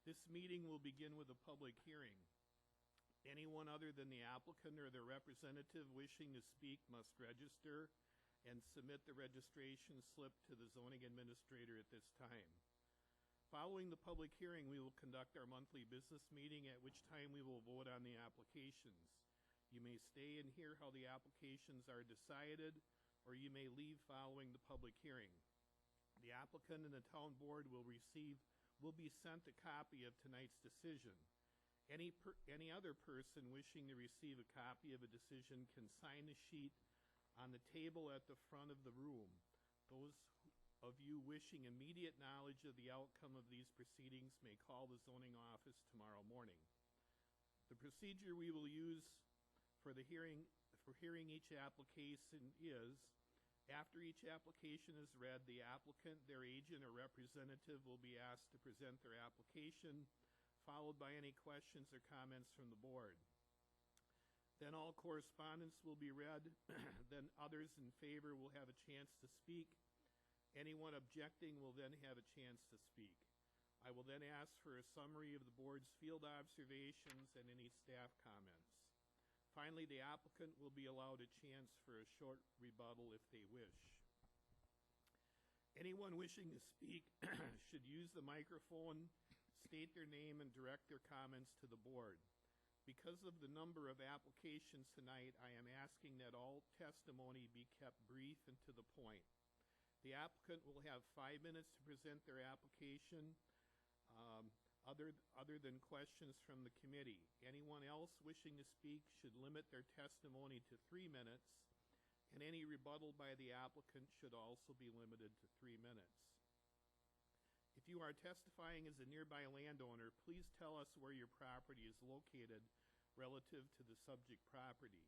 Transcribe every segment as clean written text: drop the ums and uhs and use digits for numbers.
This meeting will begin with a public hearing. Anyone other than the applicant or their representative wishing to speak must register and submit the registration slip to the zoning administrator at this time. Following the public hearing, we will conduct our monthly business meeting, at which time we will vote on the applications. You may stay and hear how the applications are decided, or you may leave following the public hearing. The applicant and the town board will be sent a copy of tonight's decision. Any other person wishing to receive a copy of a decision can sign the sheet on the table at the front of the room. Those of you wishing immediate knowledge of the outcome of these proceedings may call the zoning office tomorrow morning. The procedure we will use for hearing each application is, after each application is read, the applicant, their agent, or representative will be asked to present their application, followed by any questions or comments from the board. Then all correspondence will be read. Then others in favor will have a chance to speak. Anyone objecting will then have a chance to speak. I will then ask for a summary of the board's field observations and any staff comments. Finally, the applicant will be allowed a chance for a short rebuttal if they wish. Anyone wishing to speak should use the microphone, state their name, and direct their comments to the board. Because of the number of applications tonight, I am asking that all testimony be kept brief and to the point. The applicant will have 5 minutes to present their application, other than questions from the committee. Anyone else wishing to speak should limit their testimony to 3 minutes, and any rebuttal by the applicant should also be limited to 3 minutes. If you are testifying as a nearby landowner, please tell us where your property is located relative to the subject property.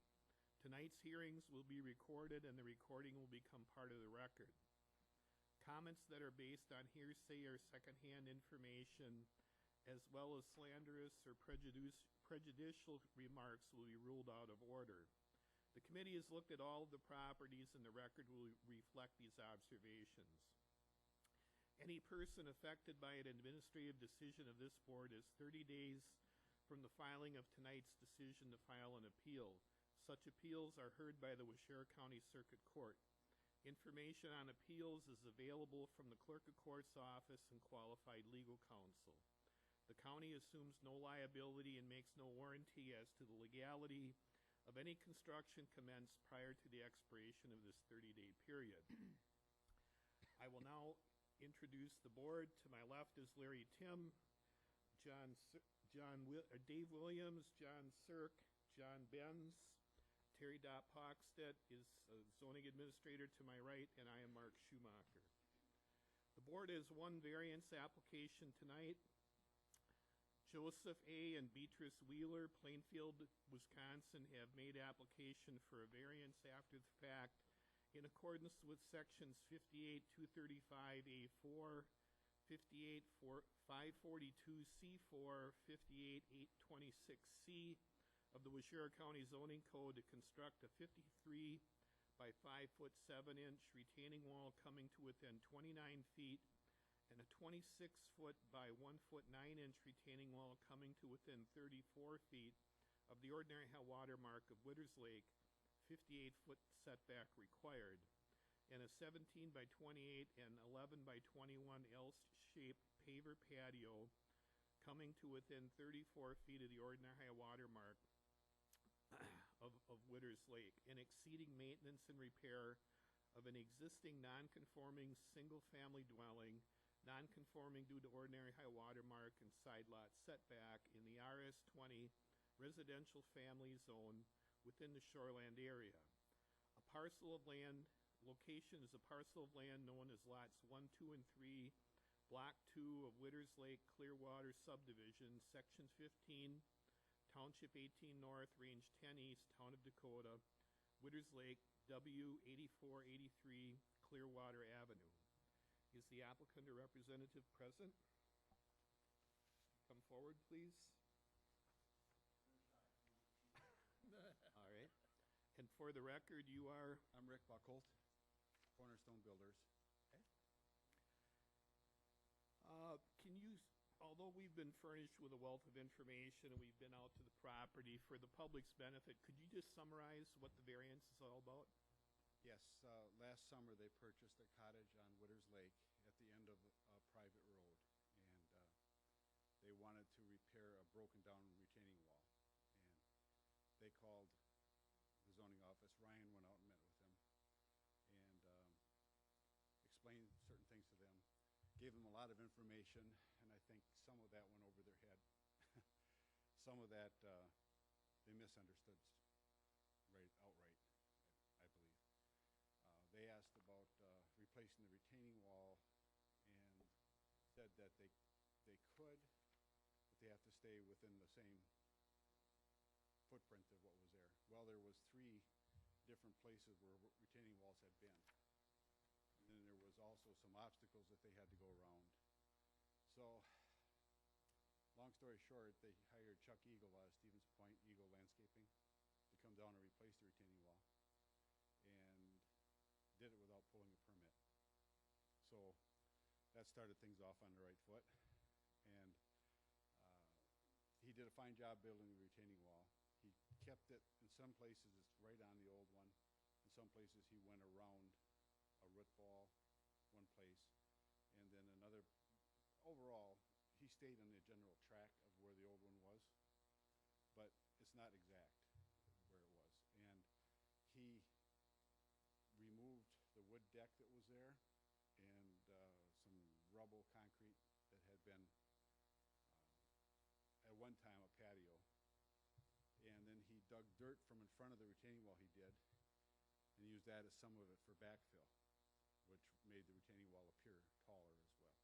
Tonight's hearings will be recorded, and the recording will become part of the record. Comments that are based on hearsay or secondhand information, as well as slanderous or prejudicial remarks, will be ruled out of order. The committee has looked at all of the properties, and the record will reflect these observations. Any person affected by an administrative decision of this board has 30 days from the filing of tonight's decision to file an appeal. Such appeals are heard by the Waushara County Circuit Court. Information on appeals is available from the Clerk of Court's office and qualified legal counsel. The county assumes no liability and makes no warranty as to the legality of any construction commenced prior to the expiration of this 30-day period. I will now introduce the board. To my left is Larry Tim, Dave Williams, John Sirk, John Benz. Terry Dopp-Hochstedt is zoning administrator to my right, and I am Mark Schumacher. The board has one variance application tonight. Joseph A. and Beatrice Wheeler, Plainfield, Wisconsin, have made application for a variance after the fact in accordance with sections 58-235A4, 58-542C4, 58-826C of the Waushara County Zoning Code to construct a 53 by 5'7" retaining wall coming to within 29 feet and a 26-foot by 1'9" retaining wall coming to within 34 feet of the ordinary high water mark of Witters Lake, 58-foot setback required, and a 17 by 28 and 11 by 21 L-shaped paver patio coming to within 34 feet of the ordinary high water mark of Witters Lake, and exceeding maintenance and repair of an existing non-conforming single-family dwelling, non-conforming due to ordinary high water mark and side lot setback in the RS-20 residential family zone within the shoreland area. A parcel of land, location is a parcel of land known as lots 1, 2, and 3, block 2 of Witters Lake Clearwater subdivision, section 15, Township 18 North, Range 10 East, Town of Dakota, Witters Lake, W 8483, Clearwater Avenue. Is the applicant or representative present? Come forward, please. All right. And for the record, you are? I'm Rick Buckholt, Cornerstone Builders. Okay. Can you although we've been furnished with a wealth of information and we've been out to the property, for the public's benefit, could you just summarize what the variance is all about? Yes, last summer they purchased a cottage on Witters Lake at the end of a private road, and they wanted to repair a broken down retaining wall. And they called the zoning office. Ryan went out and met with them and explained certain things to them, gave them a lot of information, and I think some of that went over their head. Some of that they misunderstood outright, I believe. They asked about replacing the retaining wall and said that they could, but they have to stay within the same footprint of what was there. Well, there was 3 different places where retaining walls had been. And then there was also some obstacles that they had to go around. So, long story short, they hired Chuck Eagle out of Stevens Point, Eagle Landscaping, to come down and replace the retaining wall. And did it without pulling a permit. So that started things off on the right foot. And he did a fine job building the retaining wall. He kept it, in some places it's right on the old one. In some places he went around a root ball, one place, and then another. Overall, he stayed on the general track of where the old one was, but it's not exact where it was. And he removed the wood deck that was there and some rubble concrete that had been at one time a patio. And then he dug dirt from in front of the retaining wall he did and used that as some of it for backfill, which made the retaining wall appear taller as well.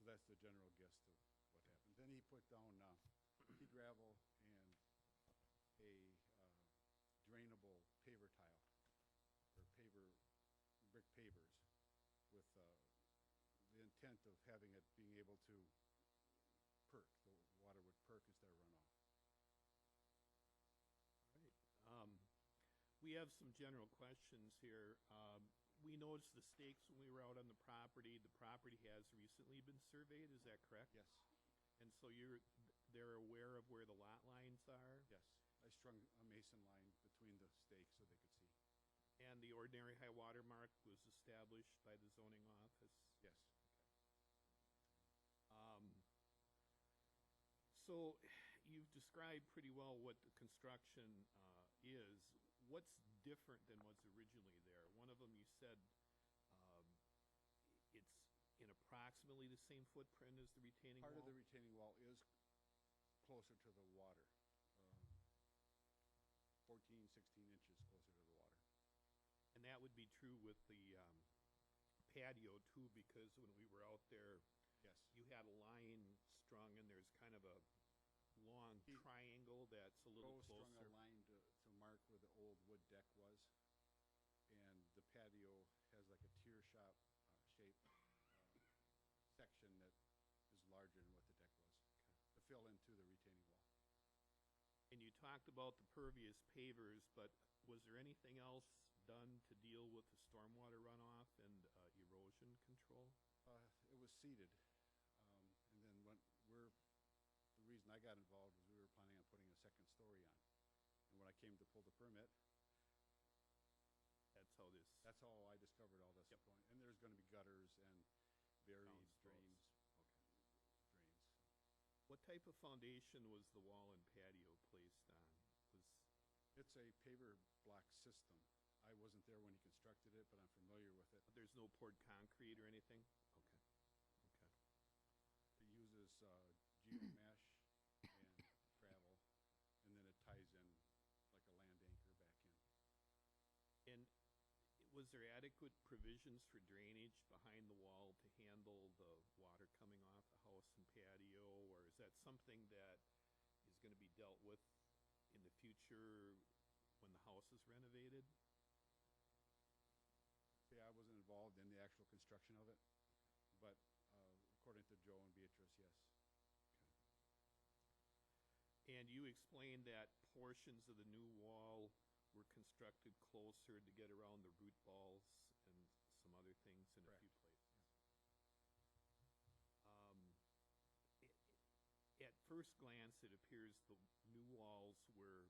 So that's the general gist of what happened. Then he put down pea gravel and a drainable paver tile, or brick pavers, with the intent of having it being able to perk. The water would perk instead of run off. Right. We have some general questions here. We noticed the stakes when we were out on the property. The property has recently been surveyed, is that correct? Yes. And so they're aware of where the lot lines are? Yes. I strung a mason line between the stakes so they could see. And the ordinary high water mark was established by the zoning office? Yes. So you've described pretty well what the construction is. What's different than what's originally there? One of them you said it's in approximately the same footprint as the retaining wall? Part of the retaining wall is closer to the water, 14, 16 inches closer to the water. And that would be true with the patio too, because when we were out there, Yes. you had a line strung and there's kind of a long triangle that's a little Joe strung closer. a line to mark where the old wood deck was, and the patio has like a tier shop shape section that is larger than what the deck was, to fill into the retaining wall. And you talked about the pervious pavers, but was there anything else done to deal with the stormwater runoff and erosion control? It was seeded, and then the reason I got involved was we were planning on putting a second story on. And when I came to pull the permit, that's how I discovered all this. Yep. And there's going to be gutters and buried Downspouts. drains. What type of foundation was the wall and patio placed on? It's a paver block system. I wasn't there when he constructed it, but I'm familiar with it. There's no poured concrete or anything? Okay. It uses geomesh and gravel, and then it ties in like a land anchor back in. And was there adequate provisions for drainage behind the wall to handle the water coming off the house and patio, or is that something that is going to be dealt with in the future when the house is renovated? See, I wasn't involved in the actual construction of it, but according to Joe and Beatrice, yes. And you explained that portions of the new wall were constructed closer to get around the root balls and some other things in Correct. a few places. first glance, it appears the new walls were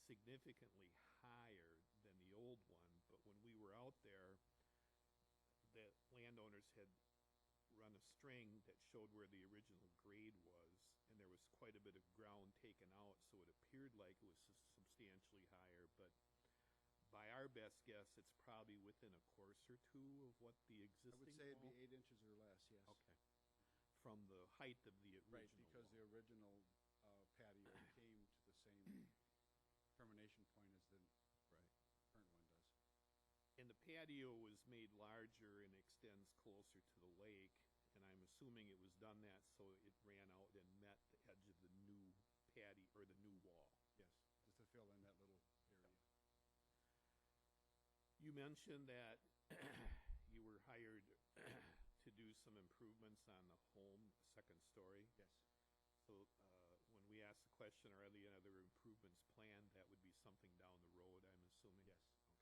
significantly higher than the old one, but when we were out there, the landowners had run a string that showed where the original grade was, and there was quite a bit of ground taken out, so it appeared like it was substantially higher, but by our best guess, it's probably within a course or two of what the I existing would say it'd be wall. 8 inches or less, yes. Okay. From the height of the Right, original because the wall. original patio came to the same termination point as the Right. current one does. And the patio was made larger and extends closer to the lake, and I'm assuming it was done that so it ran out and met the edge of the new patio, or the new wall. Yes, just to fill in that little area. You mentioned that you were hired to do some improvements on the home, second story. Yes, So when we ask the question, are there other improvements planned, that would be something down the road, I'm assuming? yes. Okay.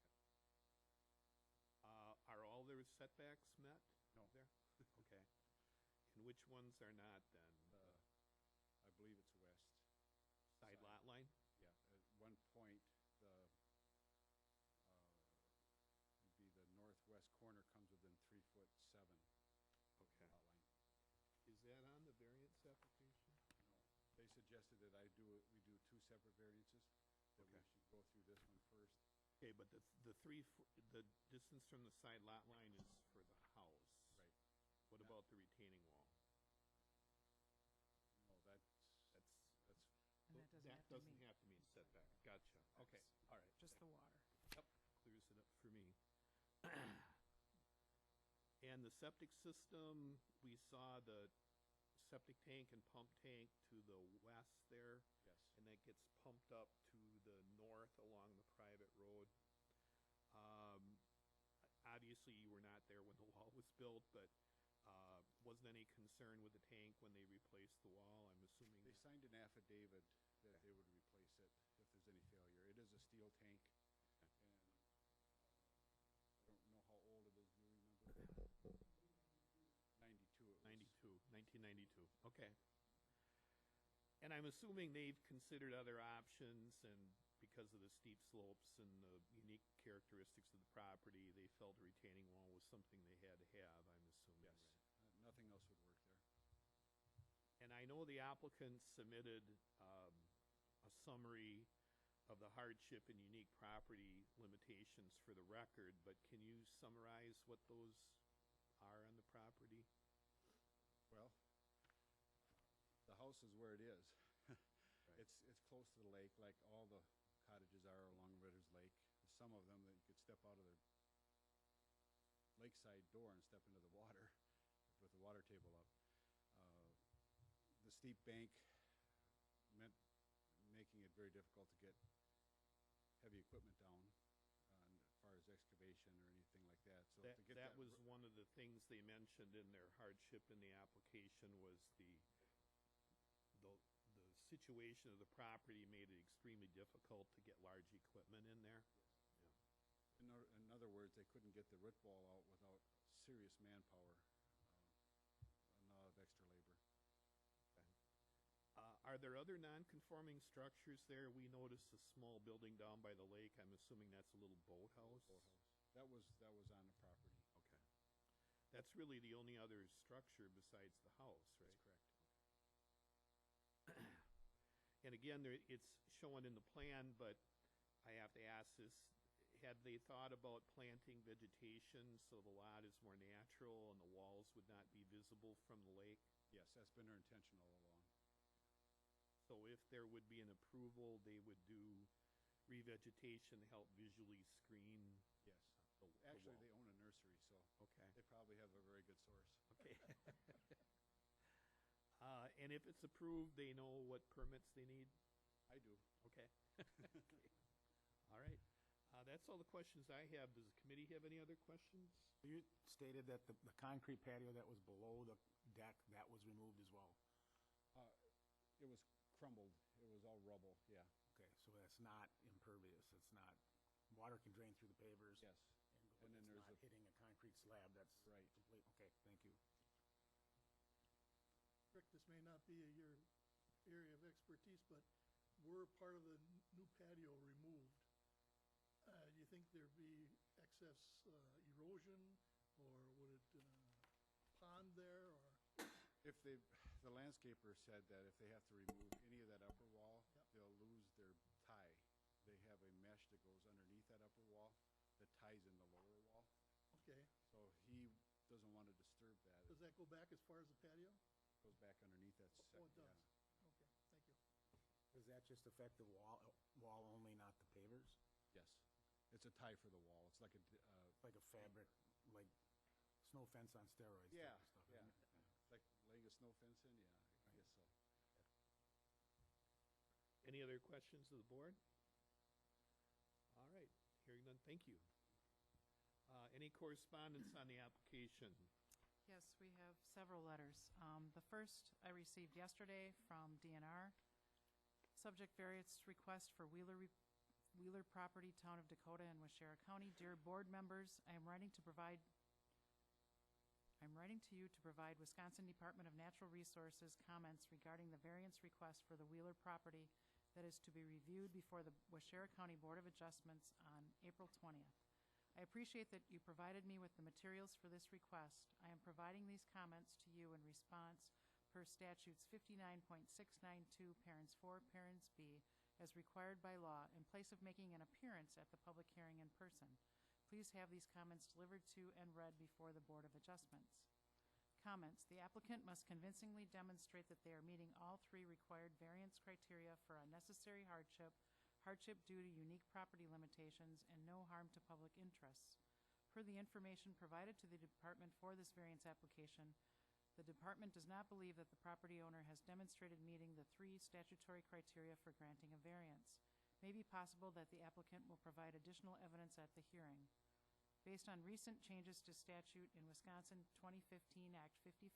Are all their setbacks met No. there? Okay. And which ones are not then? I believe it's west. Side side. lot line? Yeah, at one point, would be the northwest corner comes within 3'7" Okay. lot line. Is that on the variance application? No, they suggested that we do 2 separate variances, that we Okay. should go through this one first. Okay, but the the distance from the side lot line is for the house. Right. What Yeah. about the retaining wall? No, That's, And that doesn't that have to doesn't meet, have to meet setback. Gotcha. Okay, all right. just the water. Yep, clears it up for me. And the septic system, we saw the septic tank and pump tank to the west there, yes. and that gets pumped up to the north along the private road. Obviously, you were not there when the wall was built, but wasn't any concern with the tank when they replaced the wall? I'm assuming. They signed an affidavit that Okay. they would replace it if there's any failure. It is a steel tank, Okay. and I don't know how old it is, do you remember? 92 it was. 1992, okay. And I'm assuming they've considered other options, and because of the steep slopes and the unique characteristics of the property, they felt a retaining wall was something they had to have, I'm assuming. Yes, right? nothing else would work there. And I know the applicant submitted a summary of the hardship and unique property limitations for the record, but can you summarize what those are on the property? Well, the house is where it is. Right. It's close to the lake, like all the cottages are along Ritter's Lake. Some of them that you could step out of the lakeside door and step into the water with the water table up. The steep bank meant making it very difficult to get heavy equipment down as far as excavation or anything like that. So to get That was ro- one of the things they mentioned in their hardship in the application was the situation of the property made it extremely difficult to get large equipment in there. in other words, they couldn't get the root ball out without serious manpower, and a lot of extra labor. Are there other non-conforming structures there? We noticed a small building down by the lake. I'm assuming that's a little boathouse? Boathouse. That was on the property. Okay. That's really the only other structure besides the house, right? That's correct. And again, it's shown in the plan, but I have to ask this, had they thought about planting vegetation so the lot is more natural and the walls would not be visible from the lake? Yes, that's been their intention all along. So if there would be an approval, they would do revegetation to help visually screen Yes. the Actually, wall? they own a nursery, so Okay, they probably have a very good source. okay. And if it's approved, they know what permits they need? I do. Okay. Okay. All right. That's all the questions I have. Does the committee have any other questions? You stated that the concrete patio that was below the deck, that was removed as well. It was crumbled. It was all rubble, yeah. Okay, so that's not impervious, it's not, water can drain through the pavers. Yes. And And then it's there's not a- hitting a concrete slab that's Right. complete, okay, thank you. Rick, this may not be your area of expertise, but were part of the new patio removed, do you think there'd be excess erosion, or would it pond there, or? If they, the landscaper said that if they have to remove any of that upper wall, Yep. they'll lose their tie. They have a mesh that goes underneath that upper wall that ties in the lower wall. Okay, So he doesn't want to disturb that. does that go back as far as the patio? It goes back underneath that Oh, it yeah. does. Okay, thank you. Does that just affect the wall only, not the pavers? Yes. It's a tie for the wall. It's like a, Like a fabric, like snow fence on steroids type yeah, of stuff, yeah. isn't it? It's like laying a snow fence in, yeah, I guess so. Any other questions of the board? All right, hearing none, thank you. Any correspondence on the application? Yes, we have several letters. The first I received yesterday from DNR. Subject variance request for Wheeler property, Town of Dakota and Waushara County. Dear board members, I am writing to you to provide Wisconsin Department of Natural Resources comments regarding the variance request for the Wheeler property that is to be reviewed before the Waushara County Board of Adjustments on April 20th. I appreciate that you provided me with the materials for this request. I am providing these comments to you in response per statutes 59.692, parents 4, parents B, as required by law, in place of making an appearance at the public hearing in person. Please have these comments delivered to and read before the Board of Adjustments. Comments. The applicant must convincingly demonstrate that they are meeting all three required variance criteria for unnecessary hardship, hardship due to unique property limitations, and no harm to public interests. Per the information provided to the department for this variance application, the department does not believe that the property owner has demonstrated meeting the three statutory criteria for granting a variance. It may be possible that the applicant will provide additional evidence at the hearing. Based on recent changes to statute in Wisconsin 2015 Act 55,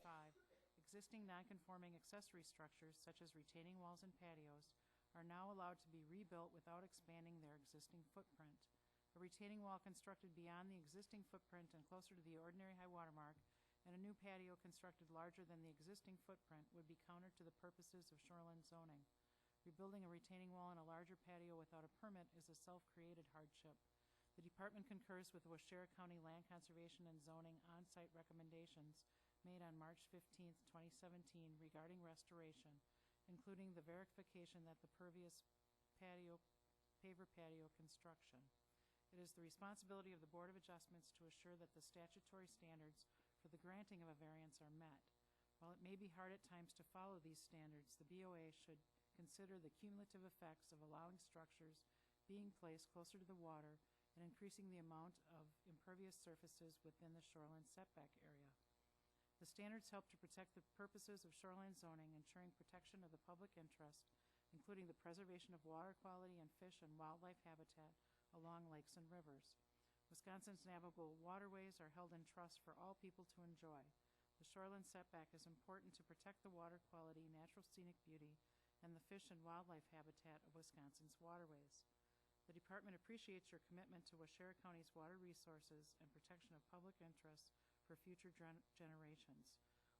existing nonconforming accessory structures such as retaining walls and patios are now allowed to be rebuilt without expanding their existing footprint. A retaining wall constructed beyond the existing footprint and closer to the ordinary high water mark, and a new patio constructed larger than the existing footprint would be counter to the purposes of shoreline zoning. Rebuilding a retaining wall and a larger patio without a permit is a self-created hardship. The department concurs with the Waushara County Land Conservation and Zoning on-site recommendations made on March 15, 2017 regarding restoration, including the verification that the pervious paver patio construction. It is the responsibility of the Board of Adjustments to assure that the statutory standards for the granting of a variance are met. While it may be hard at times to follow these standards, the BOA should consider the cumulative effects of allowing structures being placed closer to the water and increasing the amount of impervious surfaces within the shoreline setback area. The standards help to protect the purposes of shoreline zoning, ensuring protection of the public interest, including the preservation of water quality and fish and wildlife habitat along lakes and rivers. Wisconsin's navigable waterways are held in trust for all people to enjoy. The shoreline setback is important to protect the water quality, natural scenic beauty, and the fish and wildlife habitat of Wisconsin's waterways. The department appreciates your commitment to Waushara County's water resources and protection of public interests for future generations.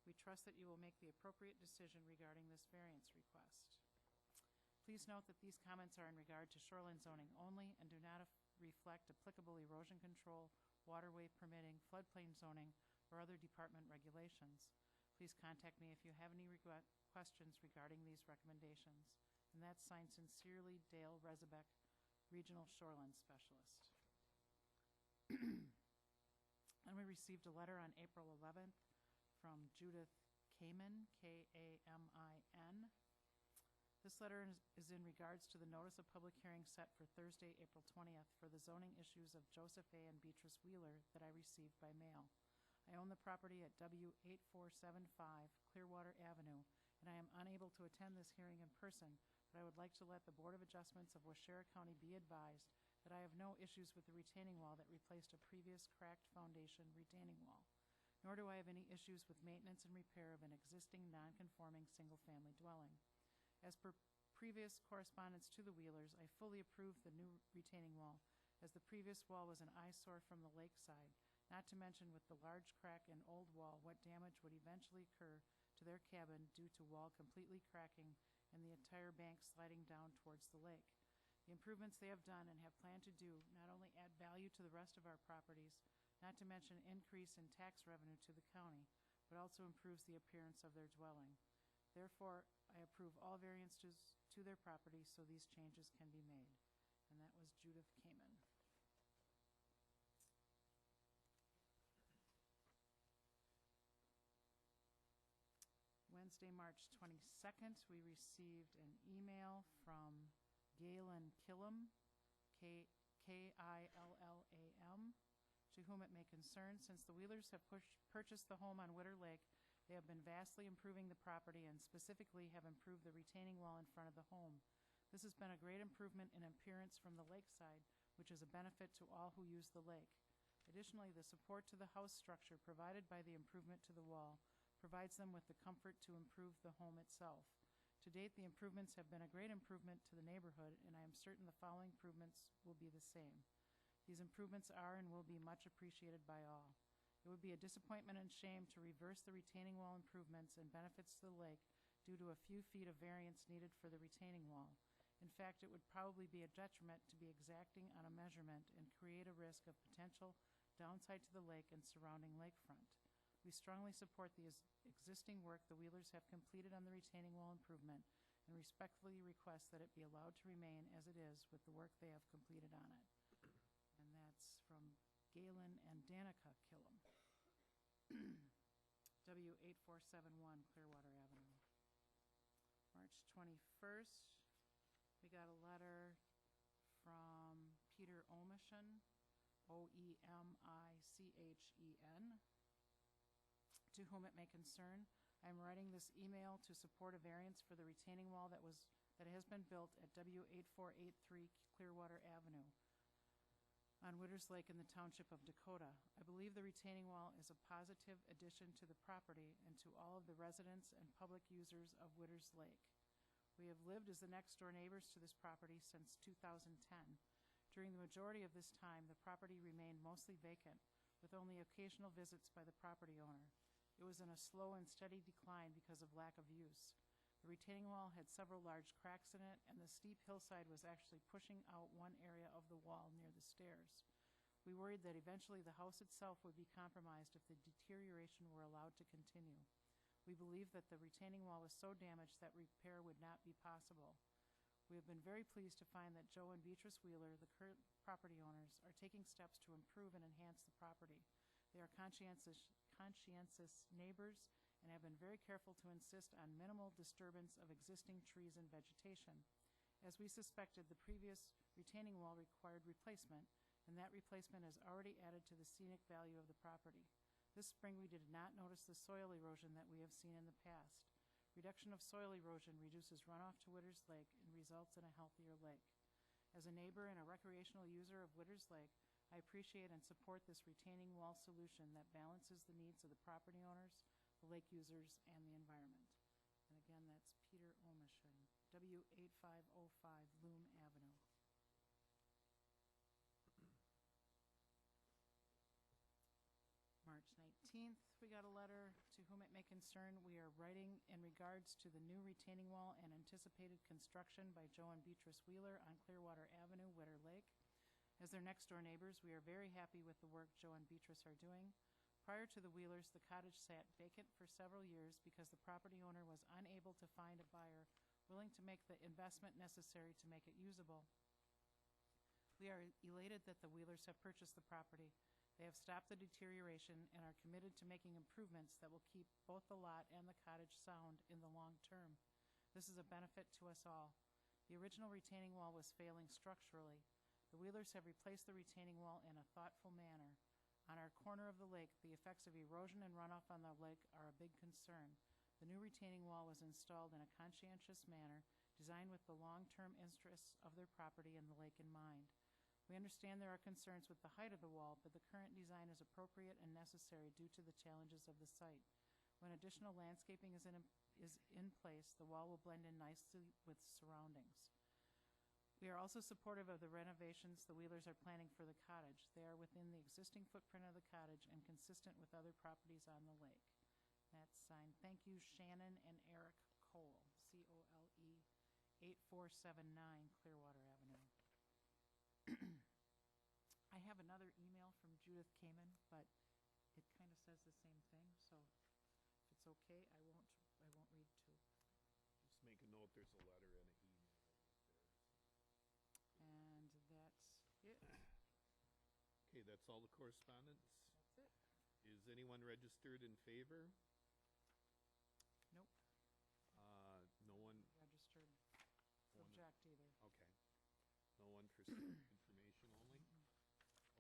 We trust that you will make the appropriate decision regarding this variance request. Please note that these comments are in regard to shoreline zoning only and do not reflect applicable erosion control, waterway permitting, floodplain zoning, or other department regulations. Please contact me if you have any questions regarding these recommendations. And that's signed sincerely, Dale Rezebeck, Regional Shoreline Specialist. And we received a letter on April 11th from Judith Kamin, K-A-M-I-N. This letter is in regards to the notice of public hearing set for Thursday, April 20th for the zoning issues of Joseph A. and Beatrice Wheeler that I received by mail. I own the property at W8475 Clearwater Avenue, and I am unable to attend this hearing in person, but I would like to let the Board of Adjustments of Waushara County be advised that I have no issues with the retaining wall that replaced a previous cracked foundation retaining wall, nor do I have any issues with maintenance and repair of an existing non-conforming single-family dwelling. As per previous correspondence to the Wheelers, I fully approve the new retaining wall, as the previous wall was an eyesore from the lakeside, not to mention with the large crack in old wall what damage would eventually occur to their cabin due to wall completely cracking and the entire bank sliding down towards the lake. The improvements they have done and have planned to do not only add value to the rest of our properties, not to mention increase in tax revenue to the county, but also improves the appearance of their dwelling. Therefore, I approve all variances to their property so these changes can be made. And that was Judith Kamen. Wednesday, March 22nd, we received an email from Galen Killam, Killam, to whom it may concern. Since the Wheelers have purchased the home on Witter Lake, they have been vastly improving the property and specifically have improved the retaining wall in front of the home. This has been a great improvement in appearance from the lakeside, which is a benefit to all who use the lake. Additionally, the support to the house structure provided by the improvement to the wall provides them with the comfort to improve the home itself. To date, the improvements have been a great improvement to the neighborhood, and I am certain the following improvements will be the same. These improvements are and will be much appreciated by all. It would be a disappointment and shame to reverse the retaining wall improvements and benefits to the lake due to a few feet of variance needed for the retaining wall. In fact, it would probably be a detriment to be exacting on a measurement and create a risk of potential downside to the lake and surrounding lakefront. We strongly support the existing work the Wheelers have completed on the retaining wall improvement and respectfully request that it be allowed to remain as it is with the work they have completed on it. And that's from Galen and Danica Killam. W8471 Clearwater Avenue. March 21st, we got a letter from Peter Omishen, Oemichen, to whom it may concern. I am writing this email to support a variance for the retaining wall that has been built at W8483 Clearwater Avenue on Witters Lake in the township of Dakota. I believe the retaining wall is a positive addition to the property and to all of the residents and public users of Witters Lake. We have lived as the next-door neighbors to this property since 2010. During the majority of this time, the property remained mostly vacant, with only occasional visits by the property owner. It was in a slow and steady decline because of lack of use. The retaining wall had several large cracks in it, and the steep hillside was actually pushing out one area of the wall near the stairs. We worried that eventually the house itself would be compromised if the deterioration were allowed to continue. We believe that the retaining wall was so damaged that repair would not be possible. We have been very pleased to find that Joe and Beatrice Wheeler, the current property owners, are taking steps to improve and enhance the property. They are conscientious neighbors and have been very careful to insist on minimal disturbance of existing trees and vegetation. As we suspected, the previous retaining wall required replacement, and that replacement has already added to the scenic value of the property. This spring, we did not notice the soil erosion that we have seen in the past. Reduction of soil erosion reduces runoff to Witters Lake and results in a healthier lake. As a neighbor and a recreational user of Witters Lake, I appreciate and support this retaining wall solution that balances the needs of the property owners, the lake users, and the environment. And again, that's Peter Omishen, W8505 Loom Avenue. March 19th, we got a letter to whom it may concern. We are writing in regards to the new retaining wall and anticipated construction by Joe and Beatrice Wheeler on Clearwater Avenue, Witter Lake. As their next-door neighbors, we are very happy with the work Joe and Beatrice are doing. Prior to the Wheelers, the cottage sat vacant for several years because the property owner was unable to find a buyer willing to make the investment necessary to make it usable. We are elated that the Wheelers have purchased the property. They have stopped the deterioration and are committed to making improvements that will keep both the lot and the cottage sound in the long term. This is a benefit to us all. The original retaining wall was failing structurally. The Wheelers have replaced the retaining wall in a thoughtful manner. On our corner of the lake, the effects of erosion and runoff on the lake are a big concern. The new retaining wall was installed in a conscientious manner, designed with the long-term interests of their property and the lake in mind. We understand there are concerns with the height of the wall, but the current design is appropriate and necessary due to the challenges of the site. When additional landscaping is in place, the wall will blend in nicely with surroundings. We are also supportive of the renovations the Wheelers are planning for the cottage. They are within the existing footprint of the cottage and consistent with other properties on the lake. That's signed, thank you, Shannon and Eric Cole, C-O-L-E 8479 Clearwater Avenue. I have another email from Judith Kamen, but it kind of says the same thing, so if it's okay, I won't read two. Just make a note, there's a letter and an email right there. And that's it. Okay, that's all the correspondence? That's it. Is anyone registered in favor? Nope, No one, registered to One- object either. okay. No one for information only?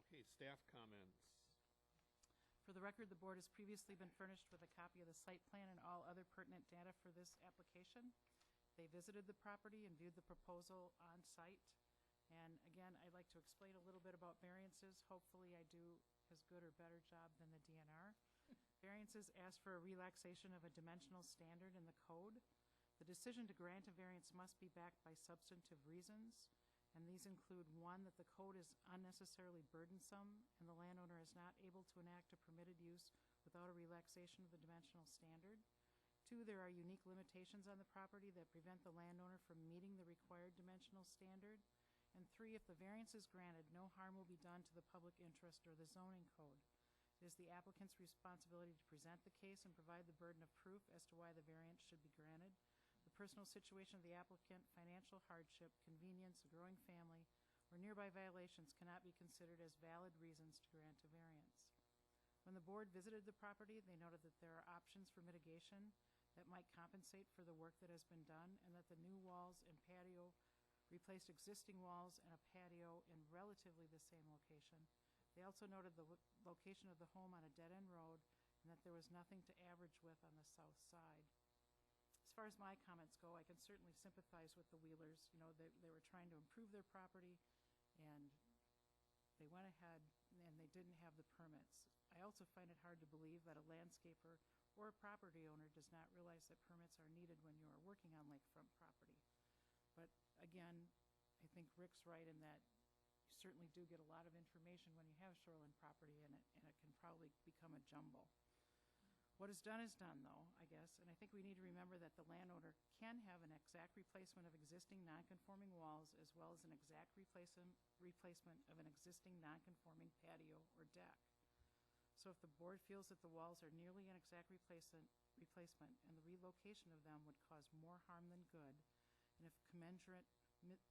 Okay, staff comments. For the record, the board has previously been furnished with a copy of the site plan and all other pertinent data for this application. They visited the property and viewed the proposal on site. And again, I'd like to explain a little bit about variances. Hopefully, I do as good or better job than the DNR. Variances ask for a relaxation of a dimensional standard in the code. The decision to grant a variance must be backed by substantive reasons, and these include, one, that the code is unnecessarily burdensome and the landowner is not able to enact a permitted use without a relaxation of the dimensional standard. Two, there are unique limitations on the property that prevent the landowner from meeting the required dimensional standard. And three, if the variance is granted, no harm will be done to the public interest or the zoning code. It is the applicant's responsibility to present the case and provide the burden of proof as to why the variance should be granted. The personal situation of the applicant, financial hardship, convenience, a growing family, or nearby violations cannot be considered as valid reasons to grant a variance. When the board visited the property, they noted that there are options for mitigation that might compensate for the work that has been done, and that the new walls and patio replaced existing walls and a patio in relatively the same location. They also noted the location of the home on a dead-end road and that there was nothing to average with on the south side. As far as my comments go, I can certainly sympathize with the Wheelers. You know, they were trying to improve their property, and they went ahead and they didn't have the permits. I also find it hard to believe that a landscaper or a property owner does not realize that permits are needed when you are working on lakefront property. But again, I think Rick's right in that you certainly do get a lot of information when you have shoreline property in it, and it can probably become a jumble. What is done, though, I guess, and I think we need to remember that the landowner can have an exact replacement of existing non-conforming walls as well as an exact replacement of an existing non-conforming patio or deck. So if the board feels that the walls are nearly an exact replacement and the relocation of them would cause more harm than good, and if commensurate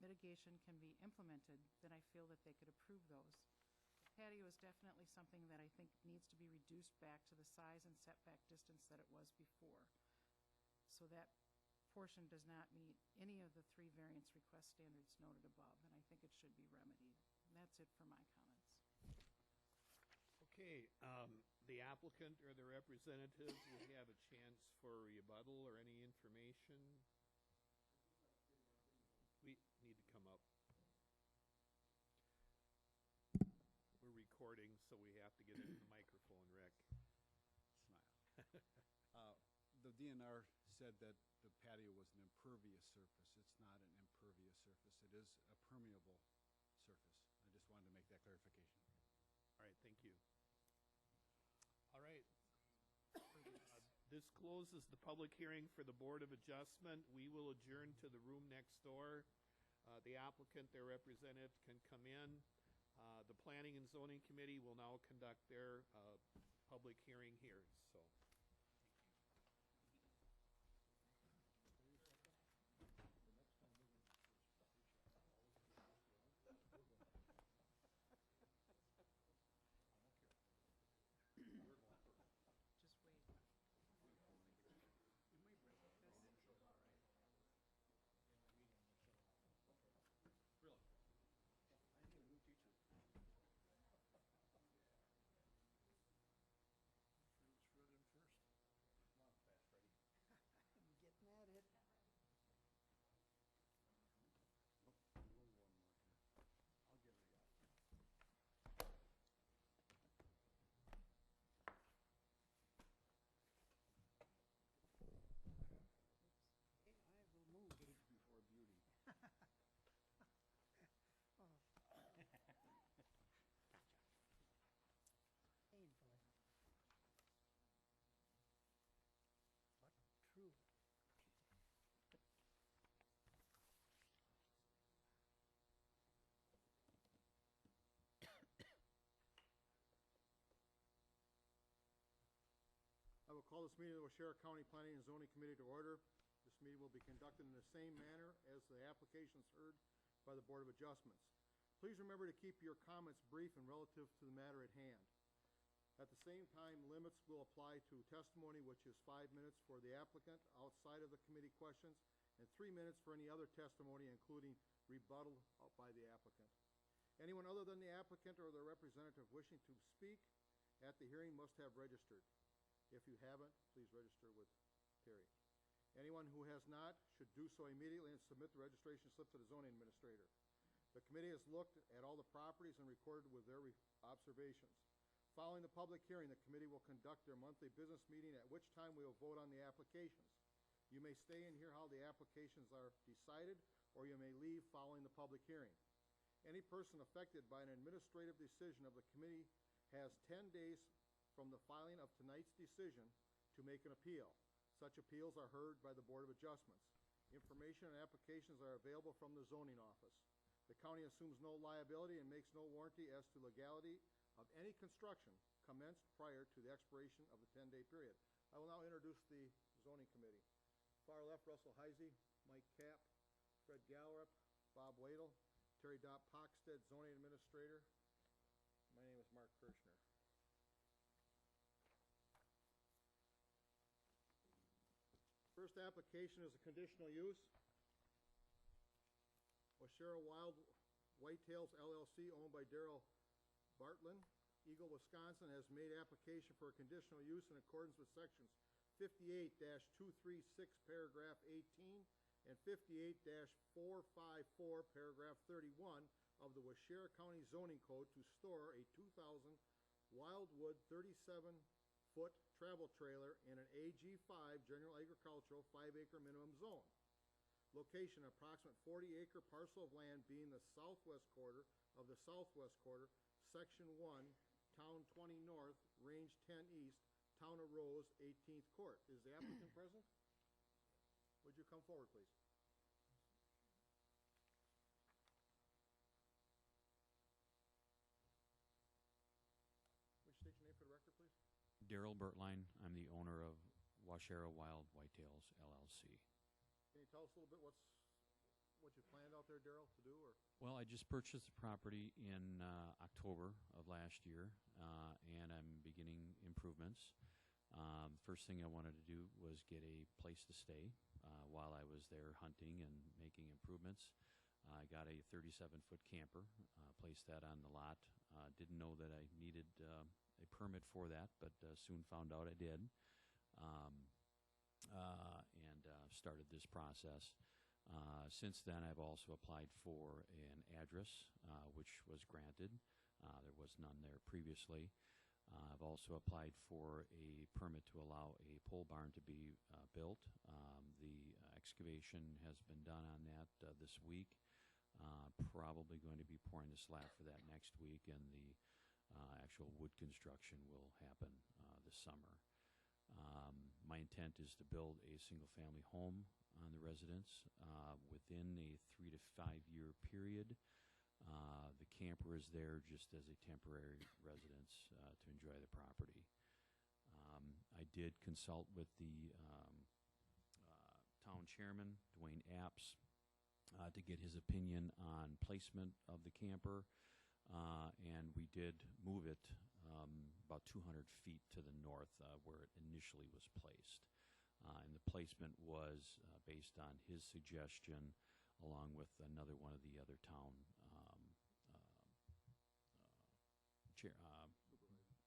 mitigation can be implemented, then I feel that they could approve those. The patio is definitely something that I think needs to be reduced back to the size and setback distance that it was before. So that portion does not meet any of the three variance request standards noted above, and I think it should be remedied. And that's it for my comments. Okay, the applicant or the representative will have a chance for rebuttal or any information. We need to come up. We're recording, so we have to get into the microphone, Rick. Smile. The DNR said that the patio was an impervious surface. It's not an impervious surface. It is a permeable surface. I just wanted to make that clarification. All right, thank you. All right. This closes the public hearing for the Board of Adjustment. We will adjourn to the room next door. The applicant, their representative, can come in. The Planning and Zoning Committee will now conduct their public hearing here, so. Just wait. Fred in first. Call this meeting of the Waushara County Planning and Zoning Committee to order. This meeting will be conducted in the same manner as the applications heard by the Board of Adjustments. Please remember to keep your comments brief and relative to the matter at hand. At the same time, limits will apply to testimony, which is 5 minutes for the applicant outside of the committee questions, and 3 minutes for any other testimony, including rebuttal by the applicant. Anyone other than the applicant or their representative wishing to speak at the hearing must have registered. If you haven't, please register with Terry. Anyone who has not should do so immediately and submit the registration slip to the zoning administrator. The committee has looked at all the properties and recorded with their observations. Following the public hearing, the committee will conduct their monthly business meeting, at which time we will vote on the applications. You may stay and hear how the applications are decided, or you may leave following the public hearing. Any person affected by an administrative decision of the committee has 10 days from the filing of tonight's decision to make an appeal. Such appeals are heard by the Board of Adjustments. Information and applications are available from the zoning office. The county assumes no liability and makes no warranty as to legality of any construction commenced prior to the expiration of the 10-day period. I will now introduce the zoning committee. Far left, Russell Heisey, Mike Kapp, Fred Gallerup, Bob Wadle, Terry Dopp Pockstead, zoning administrator. My name is Mark Kirschner. First application is a conditional use. Waushara Wild Whitetails LLC, owned by Darrell Bartlin, Eagle, Wisconsin, has made application for a conditional use in accordance with sections 58-236, paragraph 18, and 58-454, paragraph 31 of the Waushara County Zoning Code to store a 2,000 Wildwood 37-foot travel trailer in an AG5 General Agricultural 5-acre minimum zone. Location, approximate 40-acre parcel of land being the southwest quarter of the southwest quarter, Section 1, Town 20 North, Range 10 East, Town of Rose, 18th Court. Is the applicant present? Would you come forward, please? Would you state your name for the record, please? Darrell Bertline. I'm the owner of Waushara Wild Whitetails, LLC. Can you tell us a little bit what you planned out there, Darrell, to do? Or Well, I just purchased the property in October of last year, and I'm beginning improvements. First thing I wanted to do was get a place to stay while I was there hunting and making improvements. I got a 37-foot camper, placed that on the lot. Didn't know that I needed a permit for that, but soon found out I did, and started this process. Since then, I've also applied for an address, which was granted. There was none there previously. I've also applied for a permit to allow a pole barn to be built. The excavation has been done on that this week. Probably going to be pouring the slab for that next week, and the actual wood construction will happen this summer. My intent is to build a single-family home on the residence within a 3 to 5 year period. The camper is there just as a temporary residence to enjoy the property. I did consult with the town chairman, Dwayne Apps, to get his opinion on placement of the camper, and we did move it about 200 feet to the north where it initially was placed. And the placement was based on his suggestion, along with another one of the other town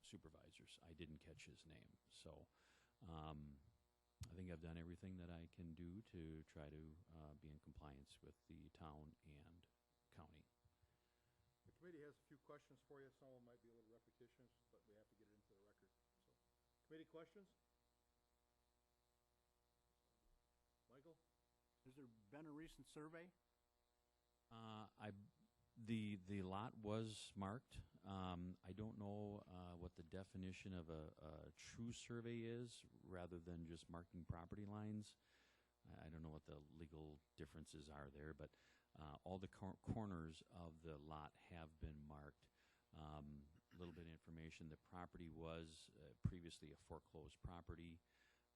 supervisors. I didn't catch his name. So I think I've done everything that I can do to try to be in compliance with the town and county. The committee has a few questions for you. Some of them might be a little repetitious, but we have to get it into the record. So, committee questions? Michael? Has there been a recent survey? The lot was marked. I don't know what the definition of a true survey is, rather than just marking property lines. I don't know what the legal differences are there, but all the corners of the lot have been marked. a little bit of information. The property was previously a foreclosed property.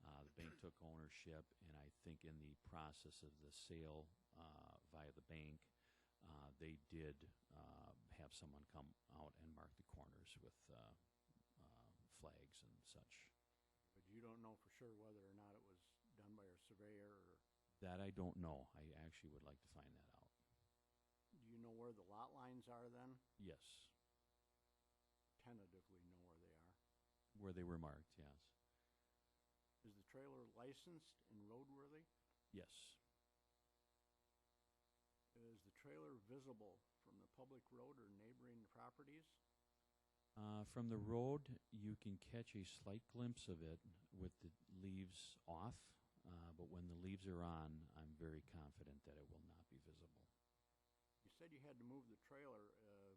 The bank took ownership, and I think in the process of the sale via the bank, they did have someone come out and mark the corners with flags and such. But you don't know for sure whether or not it was done by a surveyor or, That I don't know. I actually would like to find that out. do you know where the lot lines are then? Yes, Tentatively know where they are. where they were marked, yes. Is the trailer licensed and roadworthy? Yes. Is the trailer visible from the public road or neighboring properties? From the road, you can catch a slight glimpse of it with the leaves off, but when the leaves are on, I'm very confident that it will not be visible. You said you had to move the trailer.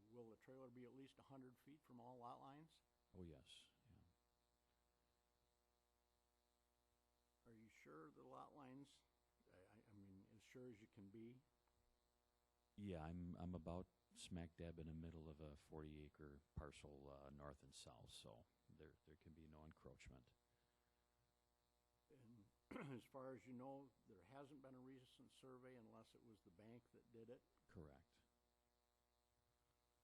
Will the trailer be at least 100 feet from all lot lines? Oh, yes, yeah. Are you sure the lot lines, I mean, as sure as you can be? Yeah, I'm about smack dab in the middle of a 40-acre parcel, north and south, so there can be no encroachment. And as far as you know, there hasn't been a recent survey unless it was the bank that did it? Correct.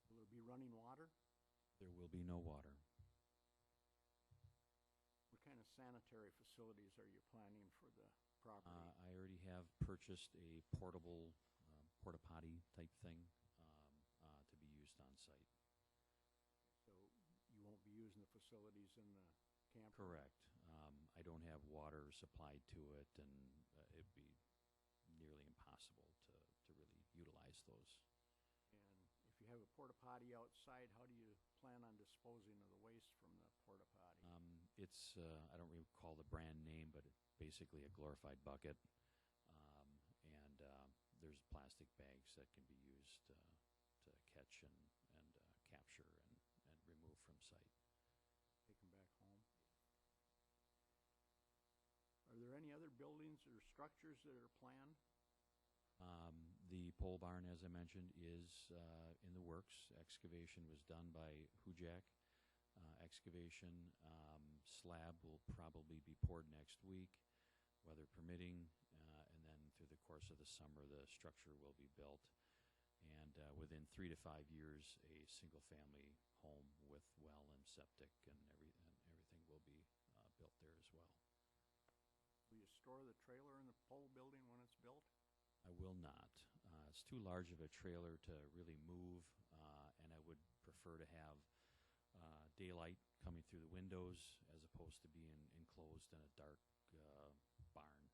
Will there be running water? There will be no water. What kind of sanitary facilities are you planning for the property? I already have purchased a portable porta potty type thing to be used on site. So you won't be using the facilities in the camp? Correct. I don't have water supplied to it, and it'd be nearly impossible to really utilize those. And if you have a porta potty outside, how do you plan on disposing of the waste from the porta potty? It's I don't recall the brand name, but it's basically a glorified bucket, and there's plastic bags that can be used to catch and capture and remove from site. Take them back home? Are there any other buildings or structures that are planned? The pole barn, as I mentioned, is in the works. Excavation was done by Hujack Excavation. Slab will probably be poured next week, weather permitting, and then through the course of the summer, the structure will be built. And within 3 to 5 years, a single-family home with well and septic and everything will be built there as well. Will you store the trailer in the pole building when it's built? I will not. It's too large of a trailer to really move, and I would prefer to have daylight coming through the windows as opposed to being enclosed in a dark barn.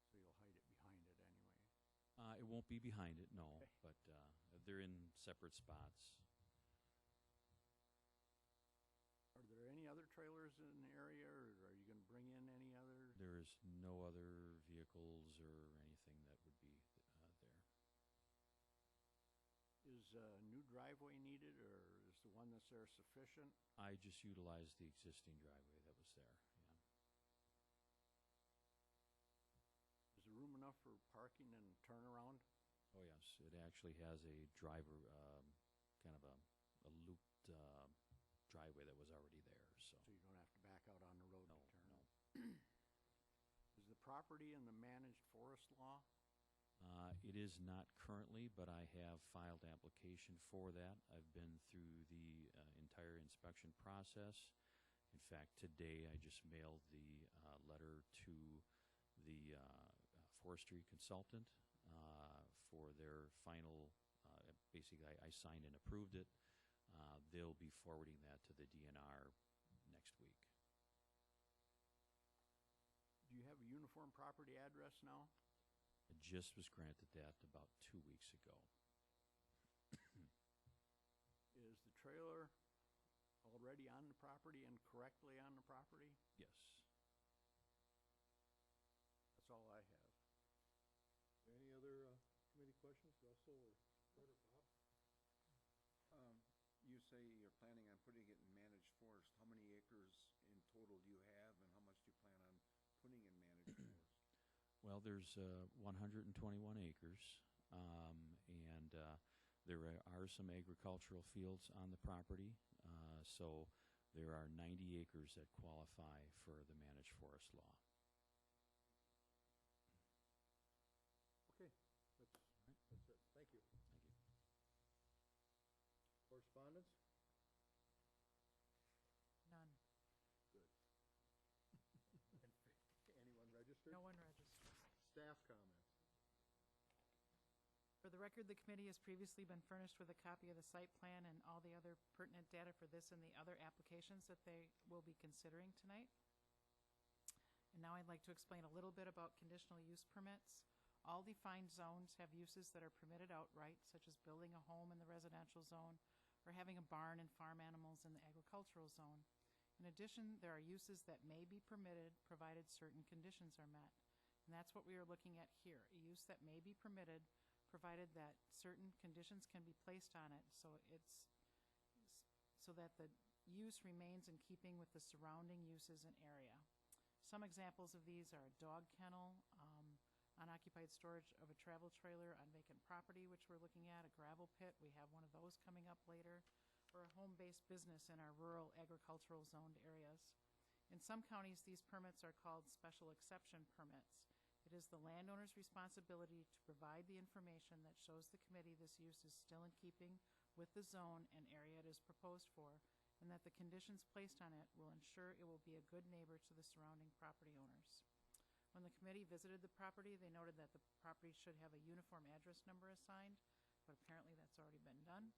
So you'll hide it behind it anyway? It won't be behind it, no, Okay. but they're in separate spots. Are there any other trailers in the area, or are you gonna bring in any other? There is no other vehicles or anything that would be there. Is a new driveway needed, or is the one that's there sufficient? I just utilized the existing driveway that was there, yeah. Is there room enough for parking and turnaround? Oh, yes, it actually has a driver, kind of a looped driveway that was already there, so. So you don't have to back out on the road to No, turn? no. Is the property in the managed forest law? It is not currently, but I have filed application for that. I've been through the entire inspection process. In fact, today I just mailed the letter to the forestry consultant for their final, basically I signed and approved it. They'll be forwarding that to the DNR next week. Do you have a uniform property address now? I just was granted that about 2 weeks ago. Is the trailer already on the property and correctly on the property? Yes. That's all I have. Any other committee questions, Russell or Fred or Bob? You say you're planning on putting it in managed forest. How many acres in total do you have, and how much do you plan on putting in managed forest? Well, there's 121 acres, and There are some agricultural fields on the property, so there are 90 acres that qualify for the managed forest law. Okay, that's it. Thank you. Thank you. Correspondence? None. Good. Anyone registered? No one registered. Staff comments? For the record, the committee has previously been furnished with a copy of the site plan and all the other pertinent data for this and the other applications that they will be considering tonight. And now I'd like to explain a little bit about conditional use permits. All defined zones have uses that are permitted outright, such as building a home in the residential zone or having a barn and farm animals in the agricultural zone. In addition, there are uses that may be permitted provided certain conditions are met. And that's what we are looking at here, a use that may be permitted provided that certain conditions can be placed on it, so that the use remains in keeping with the surrounding uses and area. Some examples of these are a dog kennel, unoccupied storage of a travel trailer on vacant property, which we're looking at, a gravel pit, we have one of those coming up later, or a home-based business in our rural agricultural zoned areas. In some counties, these permits are called special exception permits. It is the landowner's responsibility to provide the information that shows the committee this use is still in keeping with the zone and area it is proposed for, and that the conditions placed on it will ensure it will be a good neighbor to the surrounding property owners. When the committee visited the property, they noted that the property should have a uniform address number assigned, but apparently that's already been done.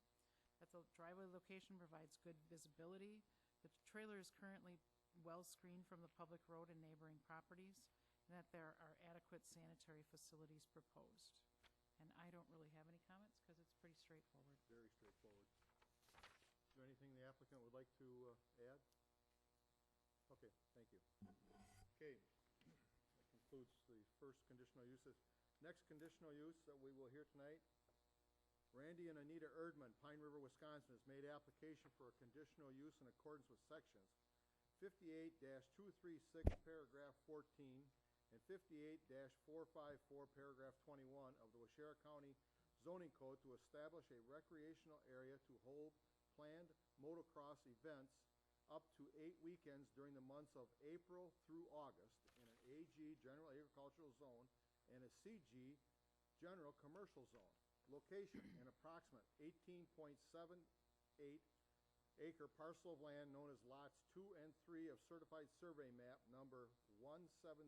That the driveway location provides good visibility. The trailer is currently well screened from the public road and neighboring properties, and that there are adequate sanitary facilities proposed. And I don't really have any comments because it's pretty straightforward. Very straightforward. Is there anything the applicant would like to add? Okay, thank you. Okay, that concludes the first conditional uses. Next conditional use that we will hear tonight, Randy and Anita Erdman, Pine River, Wisconsin, has made application for a conditional use in accordance with sections 58-236, paragraph 14, and 58-454, paragraph 21 of the Waushara County Zoning Code to establish a recreational area to hold planned motocross events up to 8 weekends during the months of April through August in an AG, General Agricultural Zone, and a CG, General Commercial Zone. Location, an approximate 18.78-acre parcel of land known as Lots 2 and 3 of Certified Survey Map number 1736,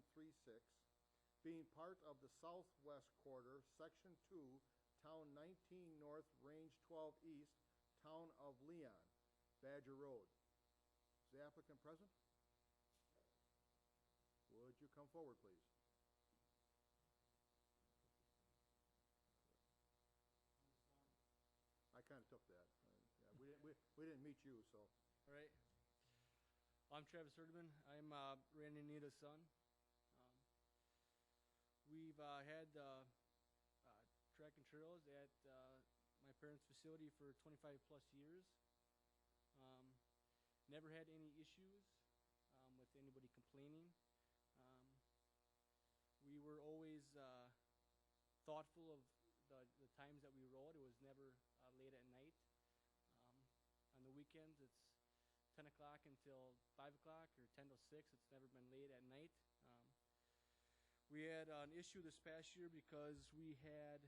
being part of the Southwest Quarter, Section 2, Town 19 North, Range 12 East, Town of Leon, Badger Road. Is the applicant present? Would you come forward, please? I kind of took that. Yeah, we didn't meet you, so. All right. I'm Travis Erdman. I'm Randy and Anita's son. We've had track and trails at my parents' facility for 25 plus years. Never had any issues with anybody complaining. We were always thoughtful of the times that we rode. It was never late at night. On the weekends, it's 10 o'clock until 5 o'clock or 10 till 6. It's never been late at night. We had an issue this past year because we had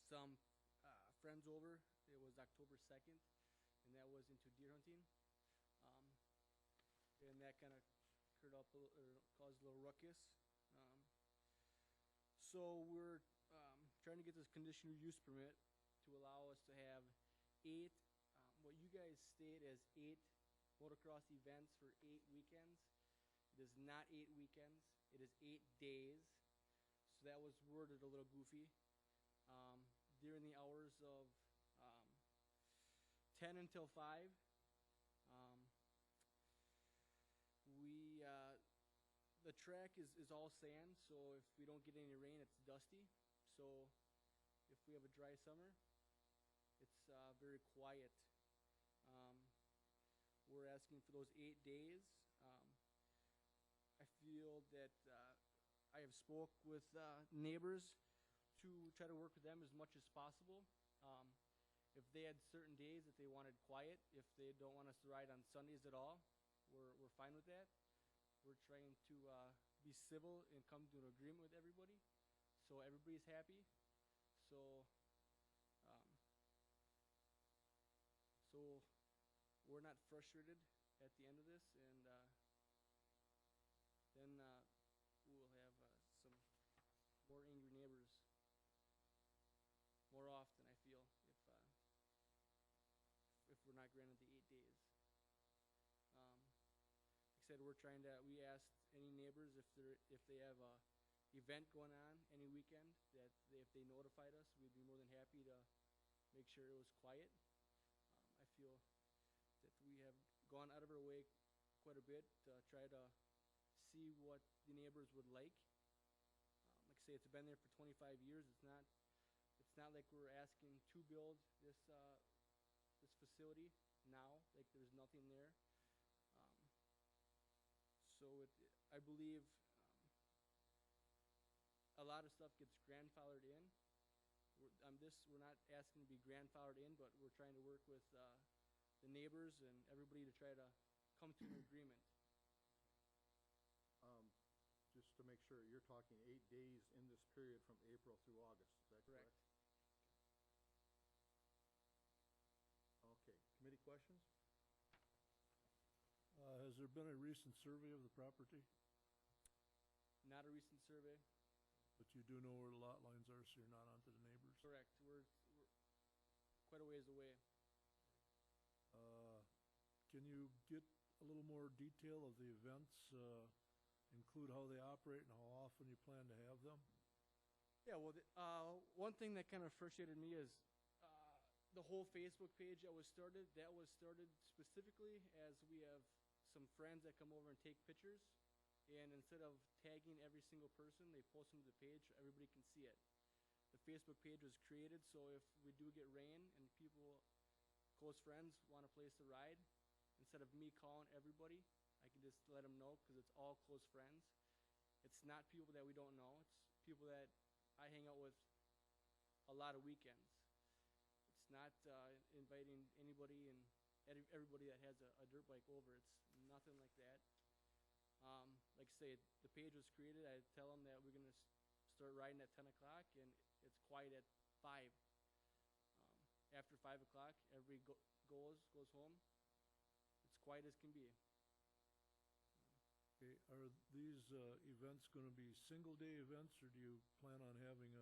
some friends over. It was October 2nd, and that was into deer hunting. And that kind of caused a little ruckus. So we're trying to get this conditional use permit to allow us to have 8, what you guys state as 8 motocross events for 8 weekends. It is not 8 weekends. It is 8 days. So that was worded a little goofy. During the hours of 10 until 5, the track is all sand, so if we don't get any rain, it's dusty. So if we have a dry summer, it's very quiet. We're asking for those 8 days. I feel that I have spoke with neighbors to try to work with them as much as possible. If they had certain days that they wanted quiet, if they don't want us to ride on Sundays at all, we're fine with that. We're trying to be civil and come to an agreement with everybody, so everybody's happy. So, so we're not frustrated at the end of this, and then we'll have some more angry neighbors more often, I feel, if we're not granted the 8 days. Like I said, we asked any neighbors if they have a event going on any weekend, if they notified us, we'd be more than happy to make sure it was quiet. I feel that we have gone out of our way quite a bit to try to see what the neighbors would like. Like I say, it's been there for 25 years. It's not like we're asking to build this facility now. Like, there's nothing there. So I believe a lot of stuff gets grandfathered in. We're not asking to be grandfathered in, but we're trying to work with the neighbors and everybody to try to come to an agreement. Just to make sure, you're talking 8 days in this period from April through August, is that correct? Correct. Okay, committee questions? Has there been a recent survey of the property? Not a recent survey. But you do know where the lot lines are, so you're not onto the neighbors? Correct. We're quite a ways away. Can you get a little more detail of the events, include how they operate and how often you plan to have them? Yeah, well, one thing that kind of frustrated me is the whole Facebook page that was started specifically as we have some friends that come over and take pictures, and instead of tagging every single person, they post them to the page so everybody can see it. The Facebook page was created so if we do get rain and people, close friends, want a place to ride, instead of me calling everybody, I can just let them know because it's all close friends. It's not people that we don't know. It's people that I hang out with a lot of weekends. It's not inviting anybody and everybody that has a dirt bike over. It's nothing like that. Like I say, the page was created. I tell them that we're going to start riding at 10 o'clock, and it's quiet at 5. After 5 o'clock, everybody goes home. It's quiet as can be. Okay, are these events going to be single-day events, or do you plan on having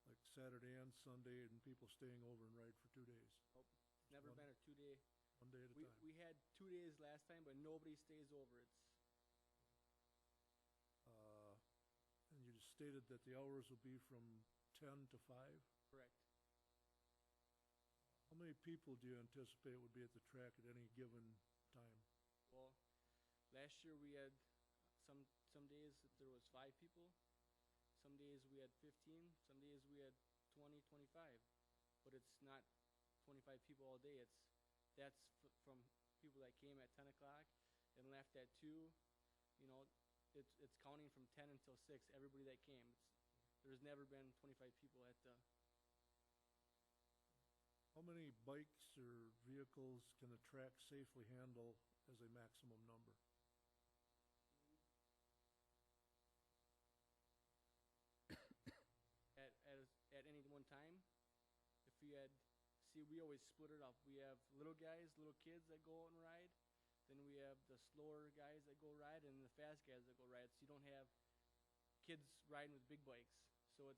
like Saturday and Sunday and people staying over and ride for 2 days? Nope. It's never been a 2-day. 1 day at a time? We had 2 days last time, but nobody stays over. And you just stated that the hours will be from 10 to 5? Correct. How many people do you anticipate would be at the track at any given time? Well, last year we had some days that there was 5 people. Some days we had 15. Some days we had 20, 25. But it's not 25 people all day. That's from people that came at 10 o'clock and left at 2. You know, it's counting from 10 until 6, everybody that came. There's never been 25 people at the... How many bikes or vehicles can the track safely handle as a maximum number? At any one time, if we had... See, we always split it up. We have little guys, little kids that go out and ride. Then we have the slower guys that go ride and the fast guys that go ride. So you don't have kids riding with big bikes. But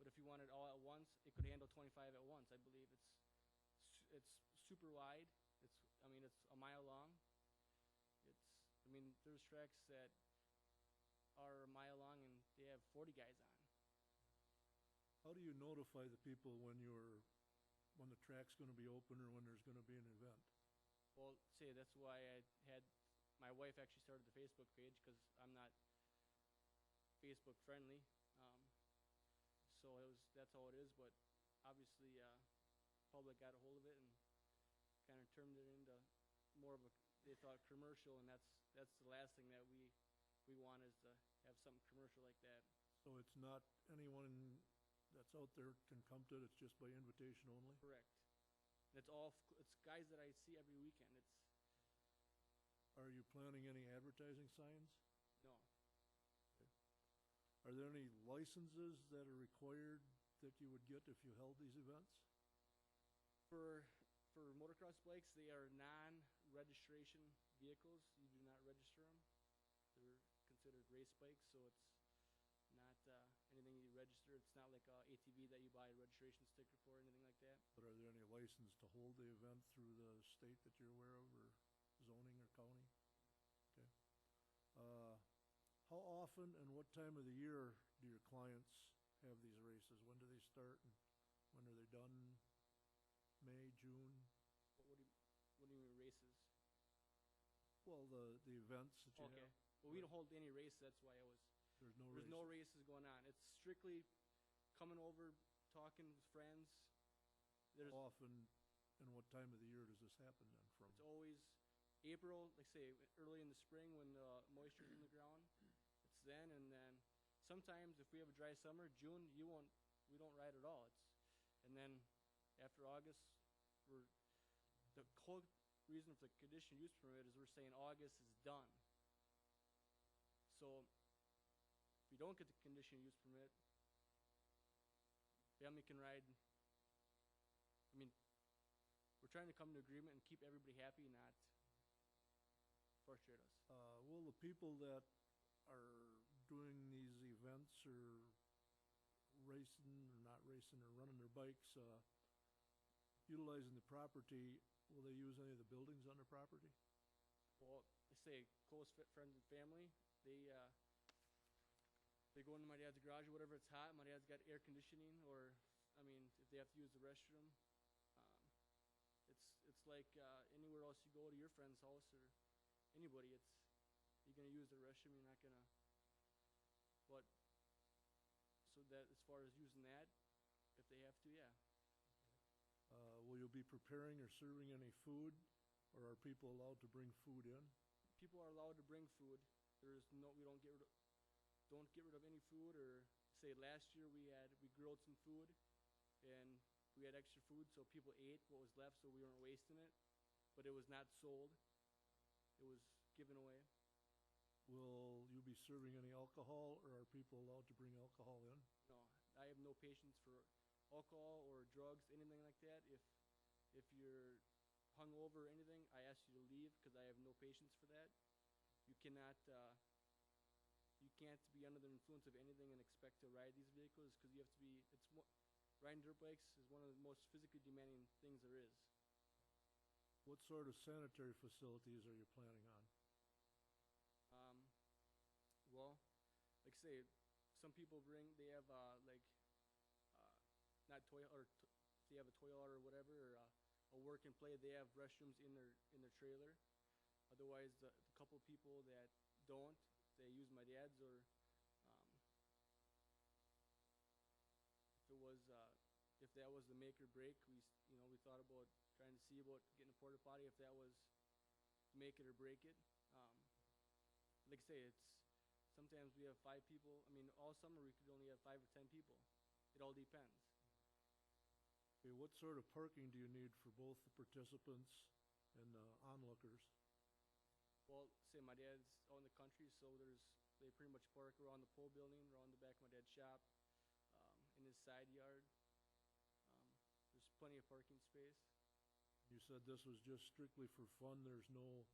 if you want it all at once, it could handle 25 at once. I believe it's super wide. It's a mile long. There's tracks that are a mile long and they have 40 guys on. How do you notify the people when the track's going to be open or when there's going to be an event? Well, that's why I had my wife actually started the Facebook page because I'm not Facebook friendly. So that's all it is. But obviously, public got a hold of it and kind of turned it into more of a, they thought, commercial, and that's the last thing that we want is to have something commercial like that. So it's not anyone that's out there can come to it, it's just by invitation only? Correct. And it's guys that I see every weekend. Are you planning any advertising signs? No. Are there any licenses that are required that you would get if you held these events? For motocross bikes, they are non-registration vehicles. You do not register them. They're considered race bikes, so it's not anything you register. It's not like a ATV that you buy a registration sticker for, anything like that. But are there any license to hold the event through the state that you're aware of, or zoning or county? Okay. How often and what time of the year do your clients have these races? When do they start and when are they done? May, June? What do you mean races? Well, the events that you Okay. have. Well, we don't hold any races. That's why There's no there's race. no races going on. It's strictly coming over, talking with friends. There's How often and what time of the year does this happen then from? It's always April, like say early in the spring when the moisture's in the ground. It's then, and then sometimes if we have a dry summer, June, we don't ride at all. And then after August, the whole reason for the conditional use permit is we're saying August is done. So if we don't get the conditional use permit, family can ride. I mean, we're trying to come to agreement and keep everybody happy, not frustrate us. Will the people that are doing these events or racing or not racing or running their bikes, utilizing the property, will they use any of the buildings on their property? Well, I say close friends and family, they go into my dad's garage or whatever, it's hot, my dad's got air conditioning, or, I mean, if they have to use the restroom, it's like anywhere else you go to your friend's house or anybody, you're gonna use the restroom, you're not gonna, but, so that as far as using that, if they have to, yeah. Will you be preparing or serving any food, or are people allowed to bring food in? People are allowed to bring food. We don't get rid of any food, or say last year we grilled some food and we had extra food, so people ate what was left, so we weren't wasting it, but it was not sold. It was given away. Will you be serving any alcohol, or are people allowed to bring alcohol in? No, I have no patience for alcohol or drugs, anything like that. If you're hungover or anything, I ask you to leave because I have no patience for that. You can't be under the influence of anything and expect to ride these vehicles because riding dirt bikes is one of the most physically demanding things there is. What sort of sanitary facilities are you planning on? Well, like say, some people they have not toilet, or they have a toilet or whatever, or a work and play. They have restrooms in their trailer. Otherwise, the couple people that don't, they use my dad's, or if that was the make or break, we thought about trying to see about getting a porta potty if that was to make it or break it. Like I say, sometimes we have 5 people. I mean, all summer we could only have 5 or 10 people. It all depends. Okay, what sort of parking do you need for both the participants and the onlookers? Well, say my dad's out in the country, so they pretty much park around the pole building, around the back of my dad's shop, in his side yard. There's plenty of parking space. You said this was just strictly for fun, there's no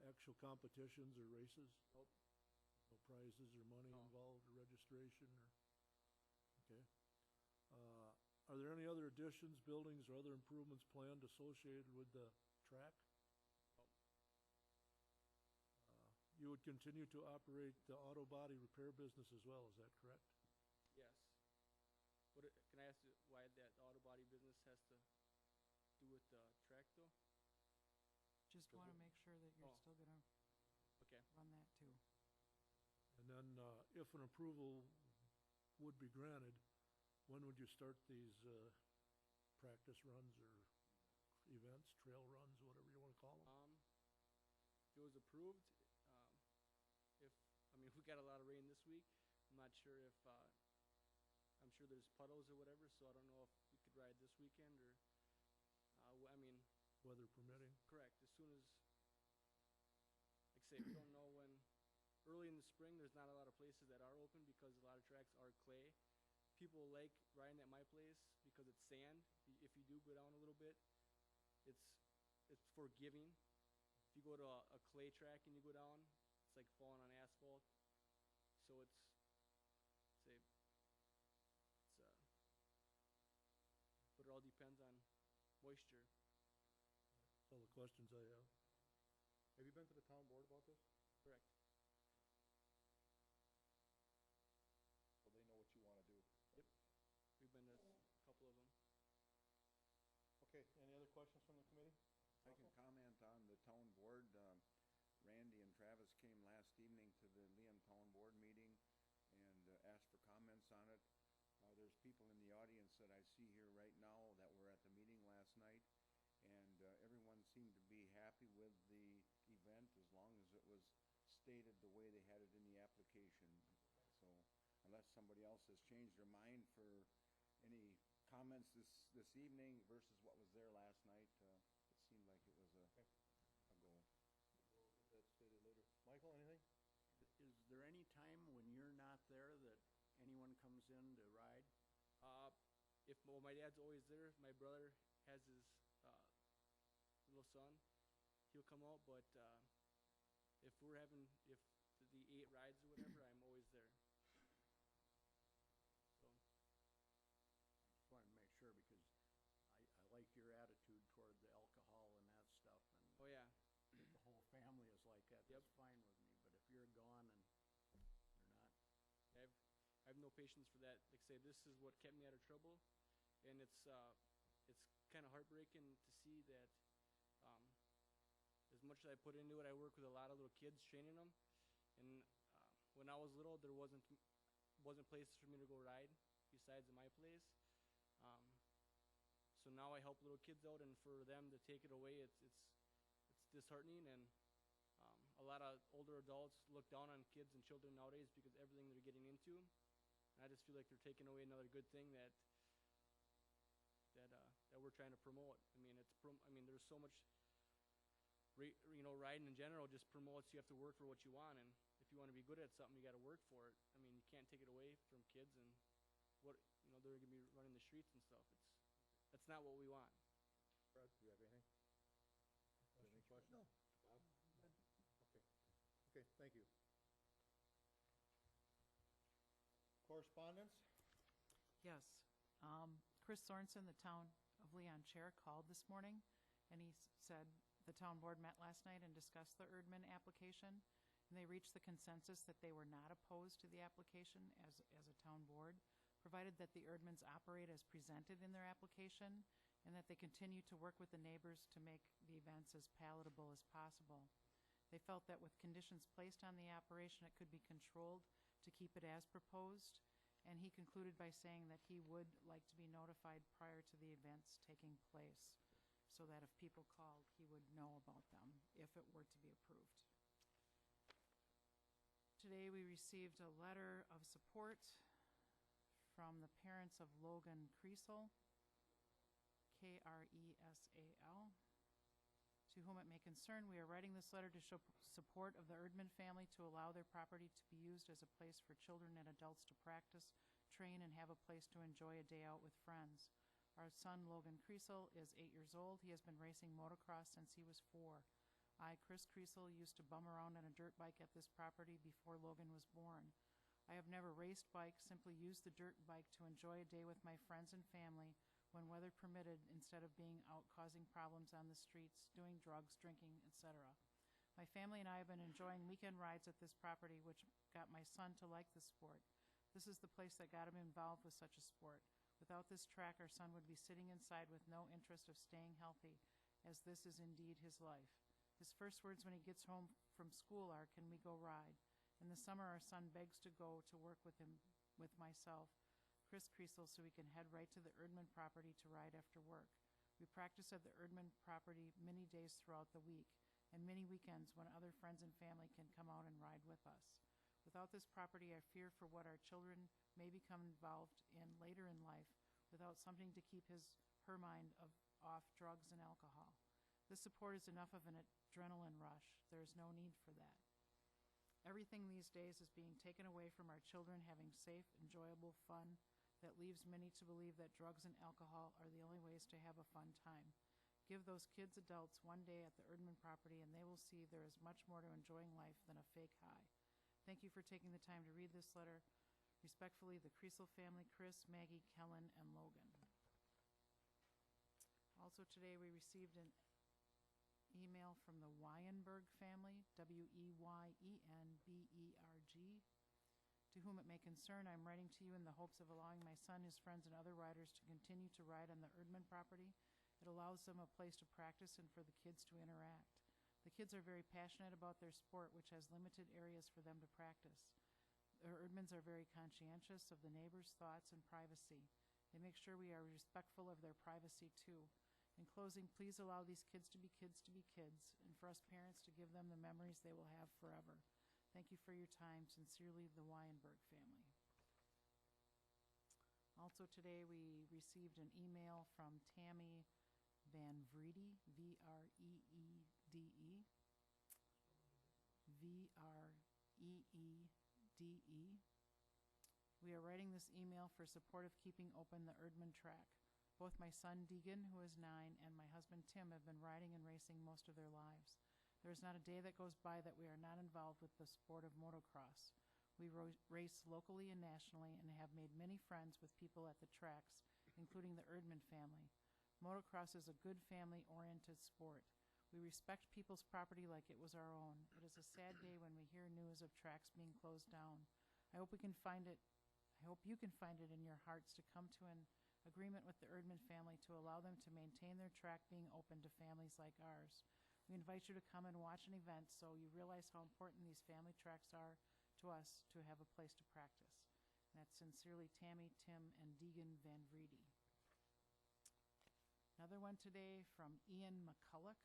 actual competitions or races? Nope. No prizes or money No. involved, or registration, or, okay. Are there any other additions, buildings, or other improvements planned associated with the track? Nope. You would continue to operate the auto body repair business as well, is that correct? Yes. Can I ask you why that auto body business has to do with the track, though? Just want to make sure that you're Oh. still gonna Okay. run that too. And then, if an approval would be granted, when would you start these practice runs or events, trail runs, whatever you want to call them? If it was approved, we got a lot of rain this week. I'm not sure if, I'm sure there's puddles or whatever, so I don't know if we could ride this weekend or, I mean, Weather permitting. correct, as soon as, like I say, we don't know when, early in the spring, there's not a lot of places that are open because a lot of tracks are clay. People like riding at my place because it's sand. If you do go down a little bit, it's forgiving. If you go to a clay track and you go down, it's like falling on asphalt. So it's but it all depends on moisture. That's all the questions I have. Have you been to the town board about this? Correct. So they know what you wanna do? We've been to a couple of them. Okay, any other questions from the committee? I can comment on the town board. Randy and Travis came last evening to the Liam Town Board meeting and asked for comments on it. There's people in the audience that I see here right now that were at the meeting last night, and everyone seemed to be happy with the event as long as it was stated the way they had it in the application. So unless somebody else has changed their mind for any comments this evening versus what was there last night, it seemed like it was a go. We'll get that stated later. Michael, anything? Is there any time when you're not there that anyone comes in to ride? Well, my dad's always there. My brother has his little son. He'll come out, but if the 8 rides or whatever, I'm always there. So Just wanted to make sure because I like your attitude toward the alcohol and that stuff, and oh yeah, if the whole family is like that, Yep. that's fine with me, but if you're gone and you're not, I have no patience for that. Like I say, this is what kept me out of trouble, and it's kind of heartbreaking to see that. As much as I put into it, I work with a lot of little kids, training them, and when I was little, there wasn't places for me to go ride besides at my place. So now I help little kids out, and for them to take it away, it's disheartening. And a lot of older adults look down on kids and children nowadays because of everything they're getting into. And I just feel like they're taking away another good thing that we're trying to promote. I mean, there's so much, riding in general just promotes you have to work for what you want, and if you want to be good at something, you got to work for it. I mean, you can't take it away from kids, and they're gonna be running the streets and stuff. That's not what we want. Brad, do you have anything? Do you have any questions? No. Bob? Okay. Okay, thank you. Correspondence? Yes. Chris Sorensen, the Town of Leon Chair, called this morning, and he said the town board met last night and discussed the Erdman application, and they reached the consensus that they were not opposed to the application as a town board, provided that the Erdmans operate as presented in their application, and that they continue to work with the neighbors to make the events as palatable as possible. They felt that with conditions placed on the operation, it could be controlled to keep it as proposed, and he concluded by saying that he would like to be notified prior to the events taking place, so that if people called, he would know about them if it were to be approved. Today, we received a letter of support from the parents of Logan Kreisel, K-R-E-S-A-L. To whom it may concern, we are writing this letter to show support of the Erdman family to allow their property to be used as a place for children and adults to practice, train, and have a place to enjoy a day out with friends. Our son, Logan Kreisel, is 8 years old. He has been racing motocross since he was 4. I, Chris Kreisel, used to bum around on a dirt bike at this property before Logan was born. I have never raced bikes, simply used the dirt bike to enjoy a day with my friends and family when weather permitted, instead of being out causing problems on the streets, doing drugs, drinking, etc. My family and I have been enjoying weekend rides at this property, which got my son to like the sport. This is the place that got him involved with such a sport. Without this track, our son would be sitting inside with no interest of staying healthy, as this is indeed his life. His first words when he gets home from school are, "Can we go ride?" In the summer, our son begs to go to work with him, with myself, Chris Kreisel, so we can head right to the Erdman property to ride after work. We practice at the Erdman property many days throughout the week, and many weekends when other friends and family can come out and ride with us. Without this property, I fear for what our children may become involved in later in life without something to keep her mind off drugs and alcohol. This support is enough of an adrenaline rush. There is no need for that. Everything these days is being taken away from our children having safe, enjoyable fun that leaves many to believe that drugs and alcohol are the only ways to have a fun time. Give those kids adults one day at the Erdman property and they will see there is much more to enjoying life than a fake high. Thank you for taking the time to read this letter. Respectfully, the Creasel family, Chris, Maggie, Kellen, and Logan. Also today, we received an email from the Wyenberg family, Wyenberg. To whom it may concern, I'm writing to you in the hopes of allowing my son, his friends, and other riders to continue to ride on the Erdman property. It allows them a place to practice and for the kids to interact. The kids are very passionate about their sport, which has limited areas for them to practice. The Erdmans are very conscientious of the neighbors' thoughts and privacy. They make sure we are respectful of their privacy, too. In closing, please allow these kids to be kids to be kids, and for us parents to give them the memories they will have forever. Thank you for your time. Sincerely, the Wyenberg family. Also today, we received an email from Tammy Van Vreede, Vreede, Vreede. We are writing this email for support of keeping open the Erdman track. Both my son Deegan, who is 9, and my husband Tim have been riding and racing most of their lives. There is not a day that goes by that we are not involved with the sport of motocross. We race locally and nationally and have made many friends with people at the tracks, including the Erdman family. Motocross is a good family-oriented sport. We respect people's property like it was our own. It is a sad day when we hear news of tracks being closed down. I hope you can find it in your hearts to come to an agreement with the Erdman family to allow them to maintain their track being open to families like ours. We invite you to come and watch an event so you realize how important these family tracks are to us to have a place to practice. And that's sincerely Tammy, Tim, and Deegan Van Vreede. Another one today from Ian McCulloch.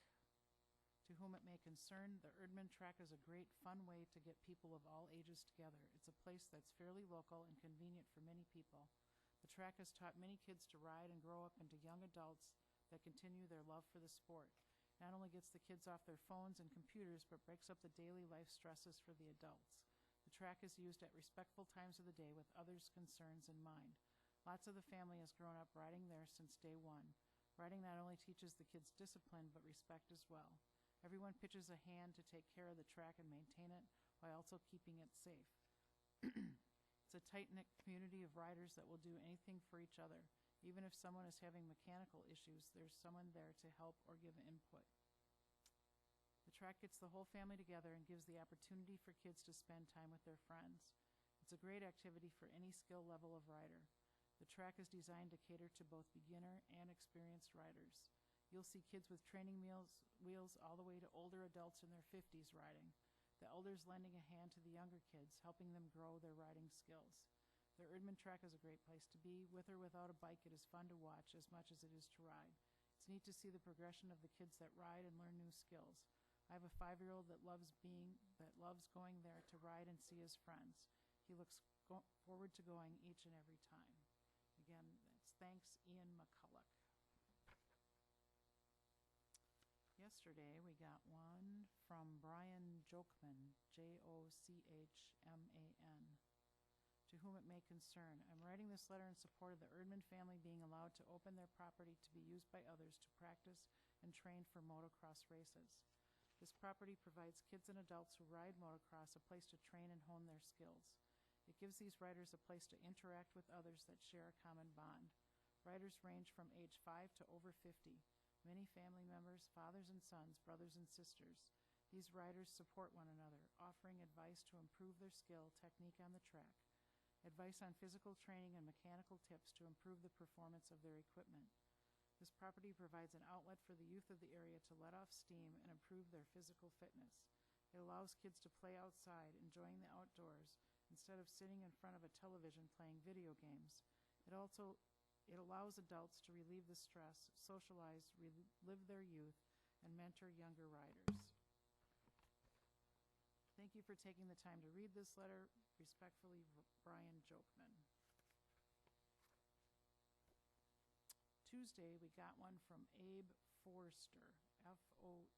To whom it may concern, the Erdman track is a great, fun way to get people of all ages together. It's a place that's fairly local and convenient for many people. The track has taught many kids to ride and grow up into young adults that continue their love for the sport. Not only gets the kids off their phones and computers, but breaks up the daily life stresses for the adults. The track is used at respectful times of the day with others' concerns in mind. Lots of the family has grown up riding there since day one. Riding not only teaches the kids discipline, but respect as well. Everyone pitches a hand to take care of the track and maintain it, while also keeping it safe. It's a tight-knit community of riders that will do anything for each other. Even if someone is having mechanical issues, there's someone there to help or give input. The track gets the whole family together and gives the opportunity for kids to spend time with their friends. It's a great activity for any skill level of rider. The track is designed to cater to both beginner and experienced riders. You'll see kids with training wheels all the way to older adults in their 50s riding. The elders lending a hand to the younger kids, helping them grow their riding skills. The Erdman track is a great place to be. With or without a bike, it is fun to watch as much as it is to ride. It's neat to see the progression of the kids that ride and learn new skills. I have a 5-year-old that loves going there to ride and see his friends. He looks forward to going each and every time. Again, that's thanks, Ian McCulloch. Yesterday, we got one from Brian Jokman, Jochman, to whom it may concern. I'm writing this letter in support of the Erdman family being allowed to open their property to be used by others to practice and train for motocross races. This property provides kids and adults who ride motocross a place to train and hone their skills. It gives these riders a place to interact with others that share a common bond. Riders range from age 5 to over 50. Many family members, fathers and sons, brothers and sisters. These riders support one another, offering advice to improve their skill, technique on the track, advice on physical training and mechanical tips to improve the performance of their equipment. This property provides an outlet for the youth of the area to let off steam and improve their physical fitness. It allows kids to play outside, enjoying the outdoors, instead of sitting in front of a television playing video games. It allows adults to relieve the stress, socialize, relive their youth, and mentor younger riders. Thank you for taking the time to read this letter. Respectfully, Brian Jokman. Tuesday, we got one from Abe Forster, F-O-E-R-S-T-E-R.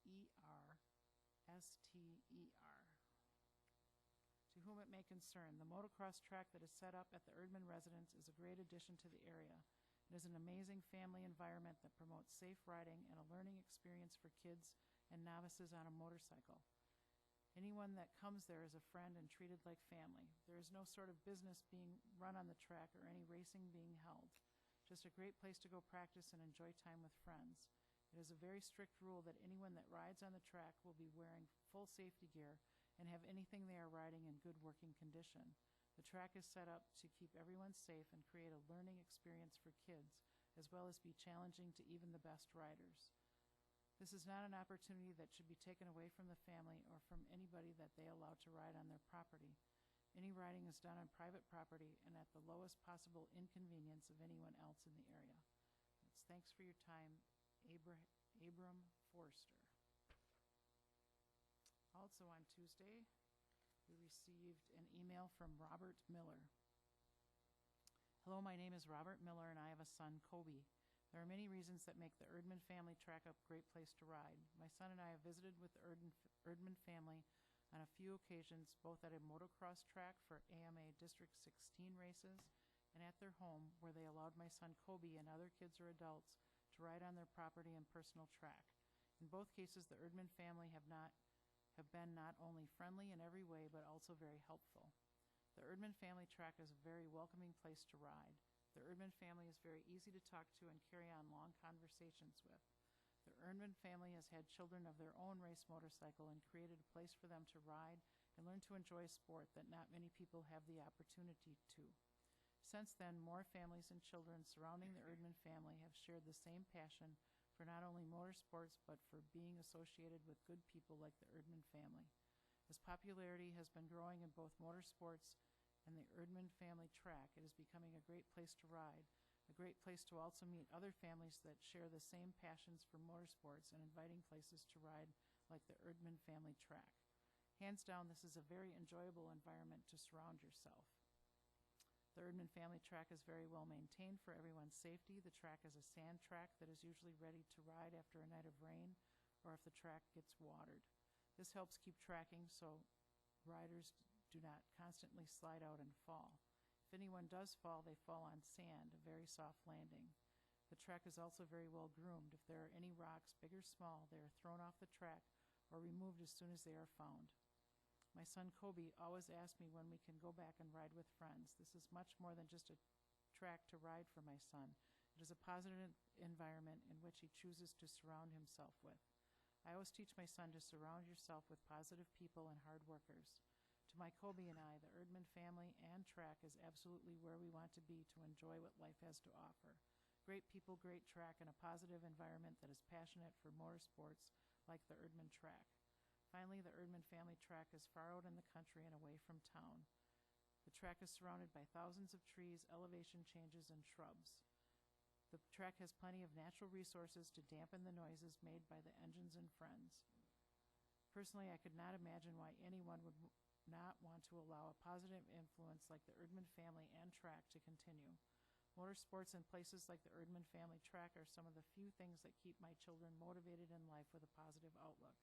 To whom it may concern, the motocross track that is set up at the Erdman residence is a great addition to the area. It is an amazing family environment that promotes safe riding and a learning experience for kids and novices on a motorcycle. Anyone that comes there is a friend and treated like family. There is no sort of business being run on the track or any racing being held. Just a great place to go practice and enjoy time with friends. It is a very strict rule that anyone that rides on the track will be wearing full safety gear and have anything they are riding in good working condition. The track is set up to keep everyone safe and create a learning experience for kids, as well as be challenging to even the best riders. This is not an opportunity that should be taken away from the family or from anybody that they allow to ride on their property. Any riding is done on private property and at the lowest possible inconvenience of anyone else in the area. Thanks for your time, Abram Forster. Also on Tuesday, we received an email from Robert Miller. Hello, my name is Robert Miller and I have a son, Kobe. There are many reasons that make the Erdman family track a great place to ride. My son and I have visited with the Erdman family on a few occasions, both at a motocross track for AMA District 16 races and at their home, where they allowed my son Kobe and other kids or adults to ride on their property and personal track. In both cases, the Erdman family have been not only friendly in every way, but also very helpful. The Erdman family track is a very welcoming place to ride. The Erdman family is very easy to talk to and carry on long conversations with. The Erdman family has had children of their own race motorcycle and created a place for them to ride and learn to enjoy a sport that not many people have the opportunity to. Since then, more families and children surrounding the Erdman family have shared the same passion for not only motorsports, but for being associated with good people like the Erdman family. As popularity has been growing in both motorsports and the Erdman family track, it is becoming a great place to ride, a great place to also meet other families that share the same passions for motorsports and inviting places to ride like the Erdman family track. Hands down, this is a very enjoyable environment to surround yourself. The Erdman family track is very well maintained for everyone's safety. The track is a sand track that is usually ready to ride after a night of rain or if the track gets watered. This helps keep tracking so riders do not constantly slide out and fall. If anyone does fall, they fall on sand, a very soft landing. The track is also very well groomed. If there are any rocks, big or small, they are thrown off the track or removed as soon as they are found. My son Kobe always asks me when we can go back and ride with friends. This is much more than just a track to ride for my son. It is a positive environment in which he chooses to surround himself with. I always teach my son to surround yourself with positive people and hard workers. To my Kobe and I, the Erdman family and track is absolutely where we want to be to enjoy what life has to offer. Great people, great track, and a positive environment that is passionate for motorsports like the Erdman track. Finally, the Erdman family track is far out in the country and away from town. The track is surrounded by thousands of trees, elevation changes, and shrubs. The track has plenty of natural resources to dampen the noises made by the engines and friends. Personally, I could not imagine why anyone would not want to allow a positive influence like the Erdman family and track to continue. Motorsports and places like the Erdman family track are some of the few things that keep my children motivated in life with a positive outlook.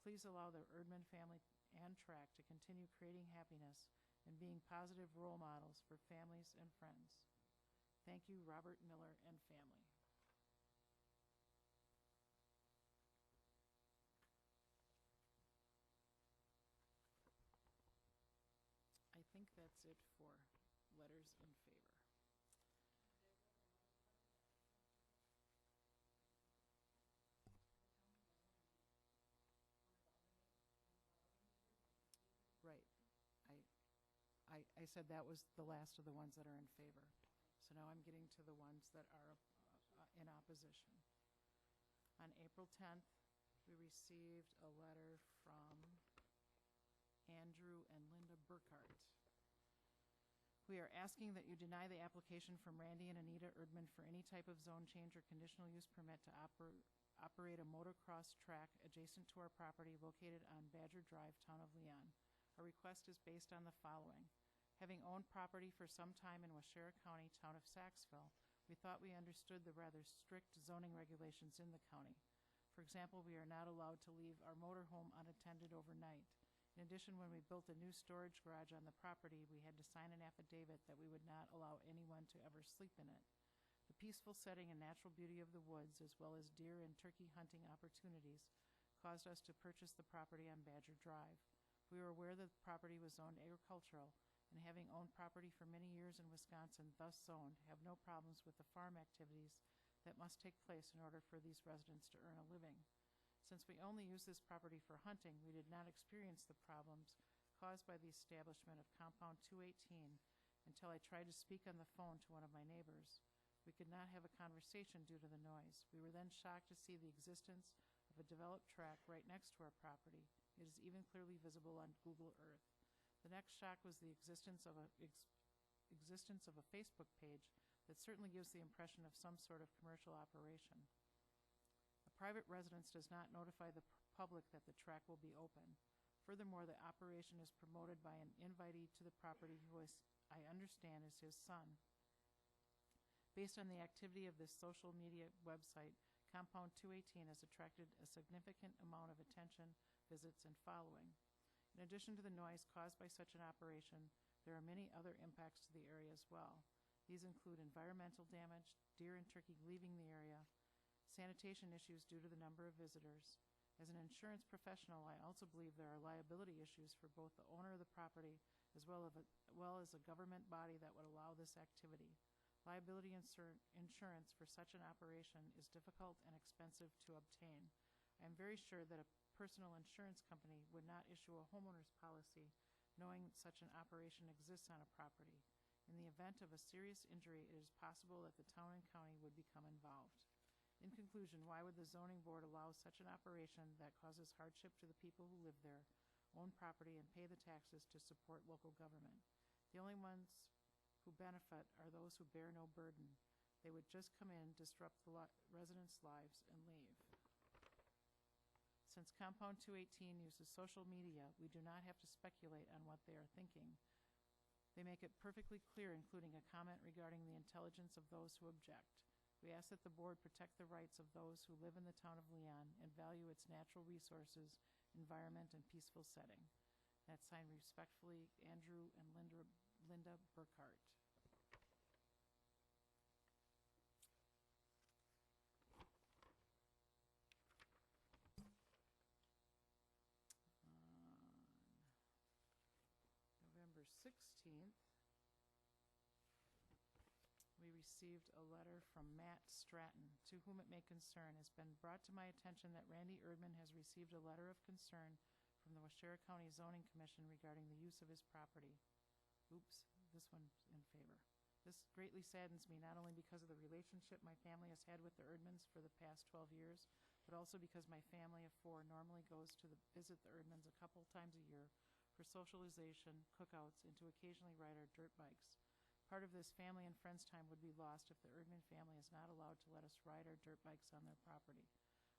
Please allow the Erdman family and track to continue creating happiness and being positive role models for families and friends. Thank you, Robert Miller and family. I think that's it for letters in favor. Right. I said that was the last of the ones that are in favor. So now I'm getting to the ones that are in opposition. On April 10th, we received a letter from Andrew and Linda Burkhart. We are asking that you deny the application from Randy and Anita Erdman for any type of zone change or conditional use permit to operate a motocross track adjacent to our property located on Badger Drive, Town of Leon. Our request is based on the following. Having owned property for some time in Waushara County, town of Saxville, we thought we understood the rather strict zoning regulations in the county. For example, we are not allowed to leave our motorhome unattended overnight. In addition, when we built a new storage garage on the property, we had to sign an affidavit that we would not allow anyone to ever sleep in it. The peaceful setting and natural beauty of the woods, as well as deer and turkey hunting opportunities, caused us to purchase the property on Badger Drive. We were aware that the property was zoned agricultural, and having owned property for many years in Wisconsin, thus zoned, have no problems with the farm activities that must take place in order for these residents to earn a living. Since we only use this property for hunting, we did not experience the problems caused by the establishment of Compound 218 until I tried to speak on the phone to one of my neighbors. We could not have a conversation due to the noise. We were then shocked to see the existence of a developed track right next to our property. It is even clearly visible on Google Earth. The next shock was the existence of a Facebook page that certainly gives the impression of some sort of commercial operation. A private residence does not notify the public that the track will be open. Furthermore, the operation is promoted by an invitee to the property who I understand is his son. Based on the activity of this social media website, Compound 218 has attracted a significant amount of attention, visits, and following. In addition to the noise caused by such an operation, there are many other impacts to the area as well. These include environmental damage, deer and turkey leaving the area, sanitation issues due to the number of visitors. As an insurance professional, I also believe there are liability issues for both the owner of the property as well as a government body that would allow this activity. Liability insurance for such an operation is difficult and expensive to obtain. I am very sure that a personal insurance company would not issue a homeowner's policy knowing such an operation exists on a property. In the event of a serious injury, it is possible that the town and county would become involved. In conclusion, why would the zoning board allow such an operation that causes hardship to the people who live there, own property, and pay the taxes to support local government? The only ones who benefit are those who bear no burden. They would just come in, disrupt the residents' lives, and leave. Since Compound 218 uses social media, we do not have to speculate on what they are thinking. They make it perfectly clear, including a comment regarding the intelligence of those who object. We ask that the board protect the rights of those who live in the town of Leon and value its natural resources, environment, and peaceful setting. That's signed respectfully, Andrew and Linda Burkhart. November 16th, we received a letter from Matt Stratton. To whom it may concern, it's been brought to my attention that Randy Erdman has received a letter of concern from the Waushara County Zoning Commission regarding the use of his property. Oops, this one's in favor. This greatly saddens me, not only because of the relationship my family has had with the Erdmans for the past 12 years, but also because my family of 4 normally goes to visit the Erdmans a couple times a year for socialization, cookouts, and to occasionally ride our dirt bikes. Part of this family and friends time would be lost if the Erdman family is not allowed to let us ride our dirt bikes on their property.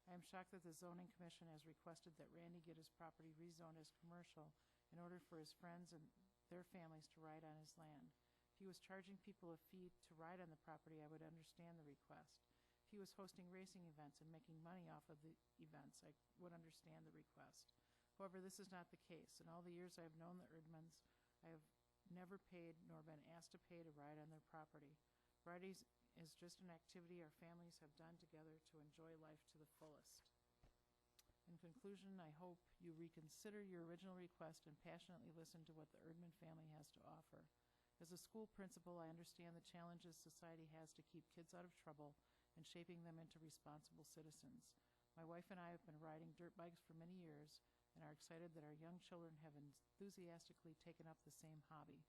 I am shocked that the Zoning Commission has requested that Randy get his property rezoned as commercial in order for his friends and their families to ride on his land. If he was charging people a fee to ride on the property, I would understand the request. If he was hosting racing events and making money off of the events, I would understand the request. However, this is not the case. In all the years I have known the Erdmans, I have never paid nor been asked to pay to ride on their property. Riding is just an activity our families have done together to enjoy life to the fullest. In conclusion, I hope you reconsider your original request and passionately listen to what the Erdman family has to offer. As a school principal, I understand the challenges society has to keep kids out of trouble and shaping them into responsible citizens. My wife and I have been riding dirt bikes for many years and are excited that our young children have enthusiastically taken up the same hobby.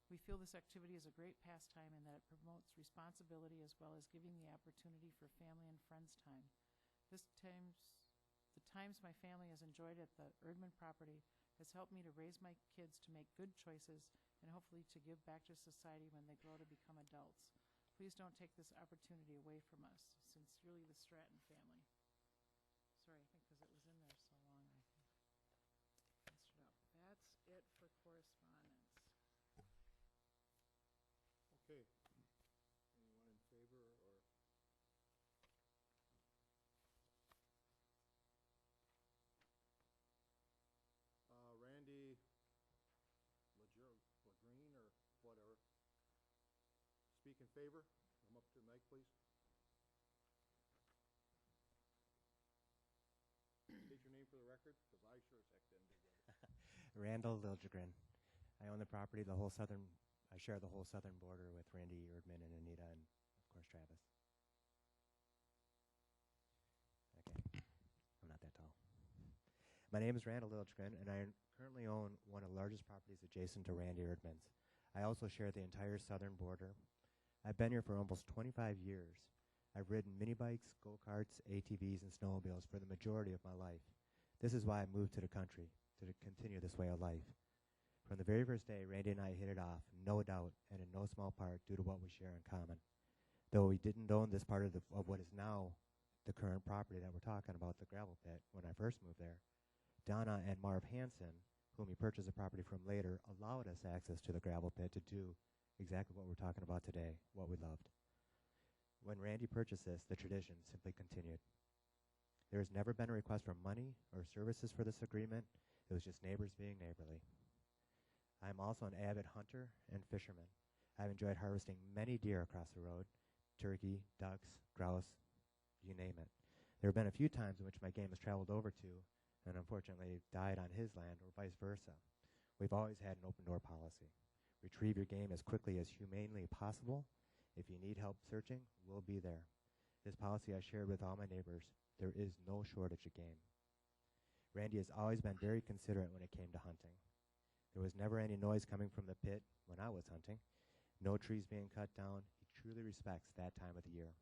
We feel this activity is a great pastime and that it promotes responsibility as well as giving the opportunity for family and friends time. The times my family has enjoyed at the Erdman property has helped me to raise my kids to make good choices and hopefully to give back to society when they grow to become adults. Please don't take this opportunity away from us. Sincerely, the Stratton family. Sorry, I think because it was in there so long, I messed it up. That's it in favor? Come up to the mic, please. State your name for the record, because I sure as heck didn't do that. Randall Liljegren. I own the property, I share the whole southern border with Randy Erdman and Anita and, of course, Travis. Okay, I'm not that tall. My name is Randall Liljegren, and I currently own one of the largest properties adjacent to Randy Erdman's. I also share the entire southern border. I've been here for almost 25 years. I've ridden mini bikes, go-karts, ATVs, and snowmobiles for the majority of my life. This is why I moved to the country, to continue this way of life. From the very first day, Randy and I hit it off, no doubt, and in no small part due to what we share in common. Though we didn't own this part of what is now the current property that we're talking about, the gravel pit, when I first moved there, Donna and Marv Hansen, whom we purchased the property from later, allowed us access to the gravel pit to do exactly what we're talking about today, what we loved. When Randy purchased this, the tradition simply continued. There has never been a request for money or services for this agreement. It was just neighbors being neighborly. I am also an avid hunter and fisherman. I've enjoyed harvesting many deer across the road, turkey, ducks, grouse, you name it. There have been a few times in which my game has traveled over to and unfortunately died on his land or vice versa. We've always had an open door policy. Retrieve your game as quickly as humanely possible. If you need help searching, we'll be there. This policy I shared with all my neighbors. There is no shortage of game. Randy has always been very considerate when it came to hunting. There was never any noise coming from the pit when I was hunting. No trees being cut down. He truly respects that time of the year.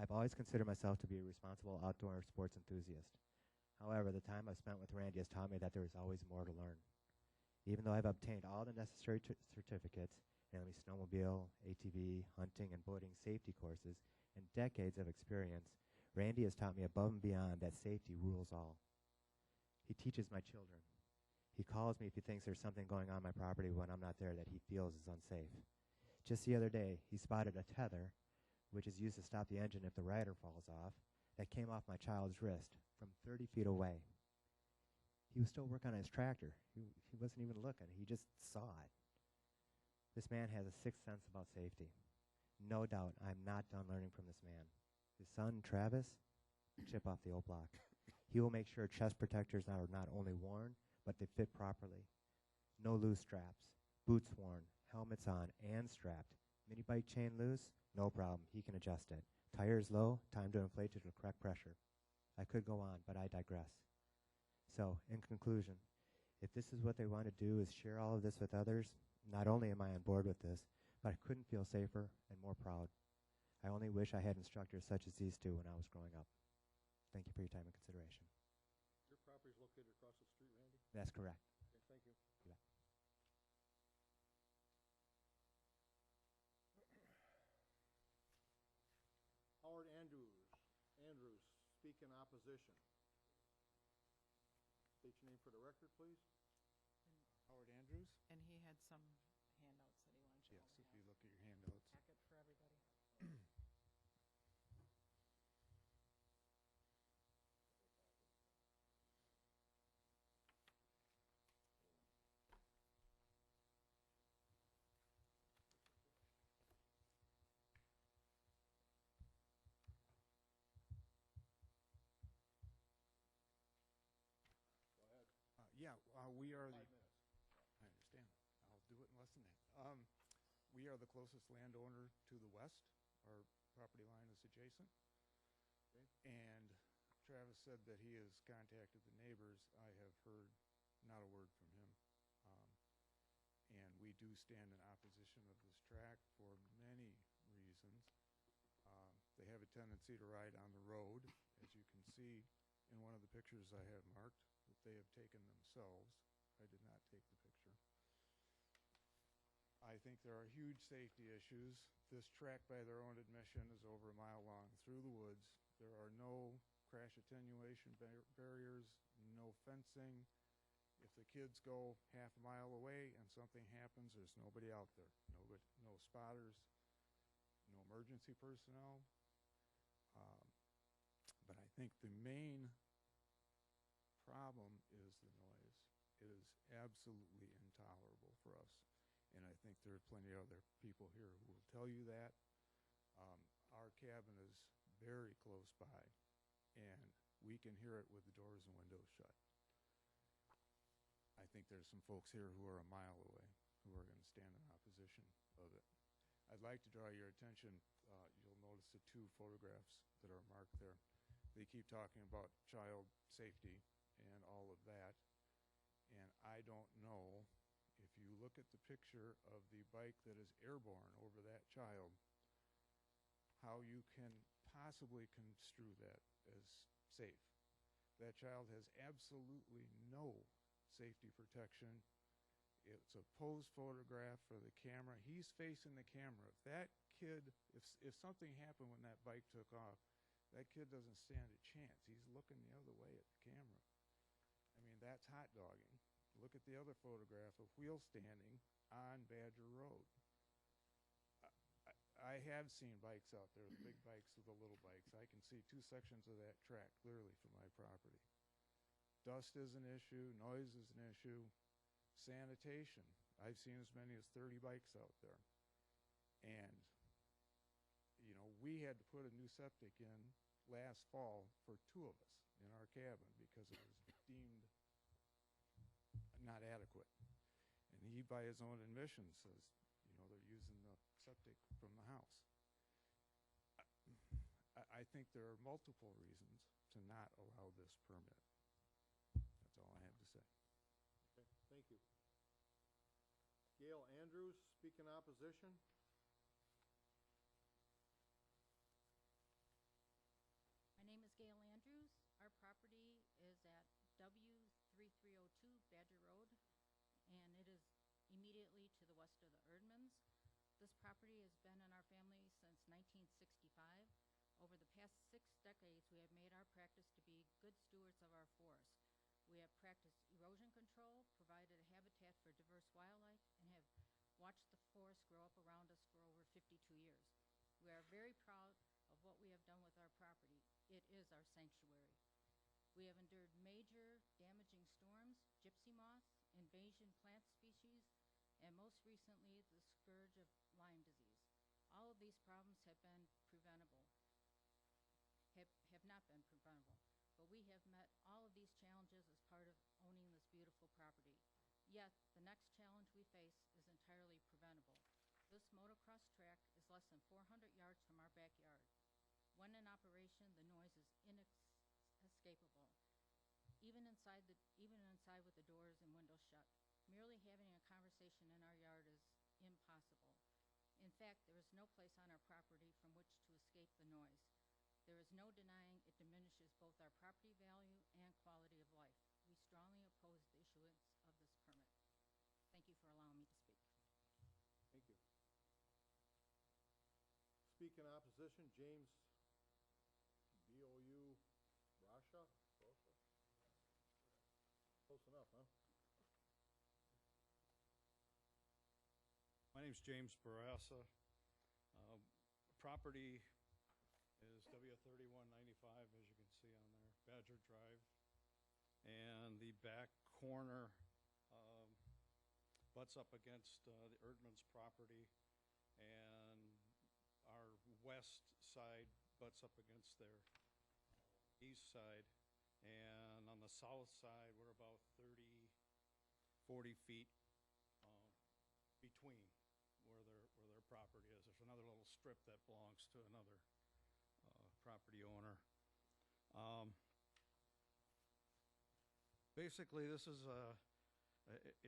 I've always considered myself to be a responsible outdoor sports enthusiast. However, the time I've spent with Randy has taught me that there is always more to learn. Even though I've obtained all the necessary certificates, namely snowmobile, ATV, hunting, and boating safety courses, and decades of experience, Randy has taught me above and beyond that safety rules all. He teaches my children. He calls me if he thinks there's something going on my property when I'm not there that he feels is unsafe. Just the other day, he spotted a tether, which is used to stop the engine if the rider falls off, that came off my child's wrist from 30 feet away. He was still working on his tractor. He wasn't even looking. He just saw it. This man has a sixth sense about safety. No doubt I'm not done learning from this man. His son, Travis, chip off the old block. He will make sure chest protectors are not only worn, but they fit properly. No loose straps. Boots worn, helmets on, and strapped. Mini bike chain loose? No problem. He can adjust it. Tires low? Time to inflate to the correct pressure. I could go on, but I digress. So, in conclusion, if this is what they want to do is share all of this with others, not only am I on board with this, but I couldn't feel safer and more proud. I only wish I had instructors such as these two when I was growing up. Thank you for your time and consideration. Your property is located across the street, Randy? That's correct. Okay, thank you. You bet. Howard Andrews, speak in opposition. State your name for the record, please. Howard Andrews? And he had some handouts that he wanted you Yes, all to if you have. look at your handouts. Packet for everybody. We are 5 the, minutes. I understand. I'll do it in less than that. We are the closest landowner to the west. Our property line is adjacent. Okay. And Travis said that he has contacted the neighbors. I have heard not a word from him. And we do stand in opposition of this track for many reasons. They have a tendency to ride on the road, as you can see in one of the pictures I have marked, that they have taken themselves. I did not take the picture. I think there are huge safety issues. This track, by their own admission, is over a mile long through the woods. There are no crash attenuation barriers, no fencing. If the kids go half a mile away and something happens, there's nobody out there. No spotters, no emergency personnel. But I think the main problem is the noise. It is absolutely intolerable for us. and I think there are plenty of other people here who will tell you that. Our cabin is very close by, and we can hear it with the doors and windows shut. I think there's some folks here who are a mile away who are going to stand in opposition of it. I'd like to draw your attention, you'll notice the two photographs that are marked there. They keep talking about child safety and all of that, and I don't know if you look at the picture of the bike that is airborne over that child, how you can possibly construe that as safe. That child has absolutely no safety protection. It's a pose photograph for the camera. He's facing the camera. If that kid, if something happened when that bike took off, that kid doesn't stand a chance. He's looking the other way at the camera. I mean, that's hot dogging. Look at the other photograph of wheel standing on Badger Road. I have seen bikes out there, the big bikes with the little bikes. I can see two sections of that track clearly from my property. Dust is an issue, noise is an issue, sanitation. I've seen as many as 30 bikes out there. And, you know, we had to put a new septic in last fall for 2 of us in our cabin because it was deemed not adequate. And he, by his own admission, says, you know, they're using the septic from the house. I think there are multiple reasons to not allow this permit. That's all I have to say. Okay, thank you. Gail Andrews, speak in opposition. My name is Gail Andrews. Our property is at W3302 Badger Road, and it is immediately to the west of the Erdmans. This property has been in our family since 1965. Over the past 6 decades, we have made our practice to be good stewards of our forest. We have practiced erosion control, provided a habitat for diverse wildlife, and have watched the forest grow up around us for over 52 years. We are very proud of what we have done with our property. It is our sanctuary. We have endured major damaging storms, gypsy moth, invasion plant species, and most recently the scourge of Lyme disease. All of these problems have been preventable, have not been preventable, but we have met all of these challenges as part of owning this beautiful property. Yet, the next challenge we face is entirely preventable. This motocross track is less than 400 yards from our backyard. When in operation, the noise is inescapable, even inside with the doors and windows shut. Merely having a conversation in our yard is impossible. In fact, there is no place on our property from which to escape the noise. There is no denying it diminishes both our property value and quality of life. We strongly oppose the issuance of this permit. Thank you for allowing me to speak. Thank you. Speak in opposition, James B.O.U. Brasha? Close enough, huh? My name's James Barassa. Property is W3195, as you can see on there, Badger Drive. And the back corner butts up against the Erdmans property, and our west side butts up against their east side. And on the south side, we're about 40 feet between where their property is. There's another little strip that belongs to another property owner. Basically, this is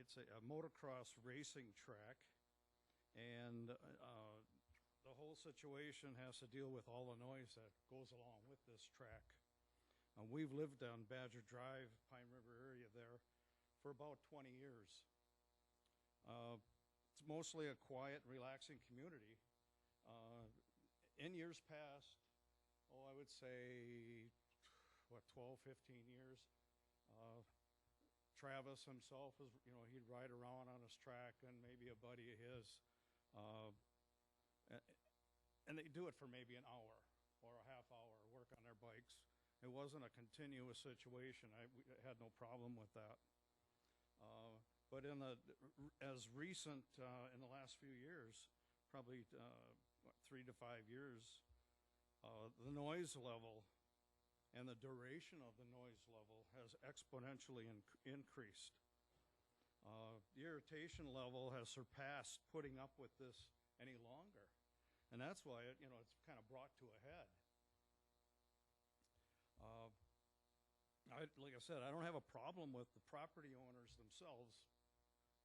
it's a motocross racing track, and the whole situation has to deal with all the noise that goes along with this track. We've lived on Badger Drive, Pine River area there, for about 20 years. It's mostly a quiet, relaxing community. In years past, I would say, 12, 15 years, Travis himself was, he'd ride around on his track, and maybe a buddy of his, and they'd do it for maybe an hour or a half hour, work on their bikes. It wasn't a continuous situation. We had no problem with that. But as recent, in the last few years, probably 3 to 5 years, the noise level and the duration of the noise level has exponentially increased. The irritation level has surpassed putting up with this any longer. And that's why it's kind of brought to a head. Like I said, I don't have a problem with the property owners themselves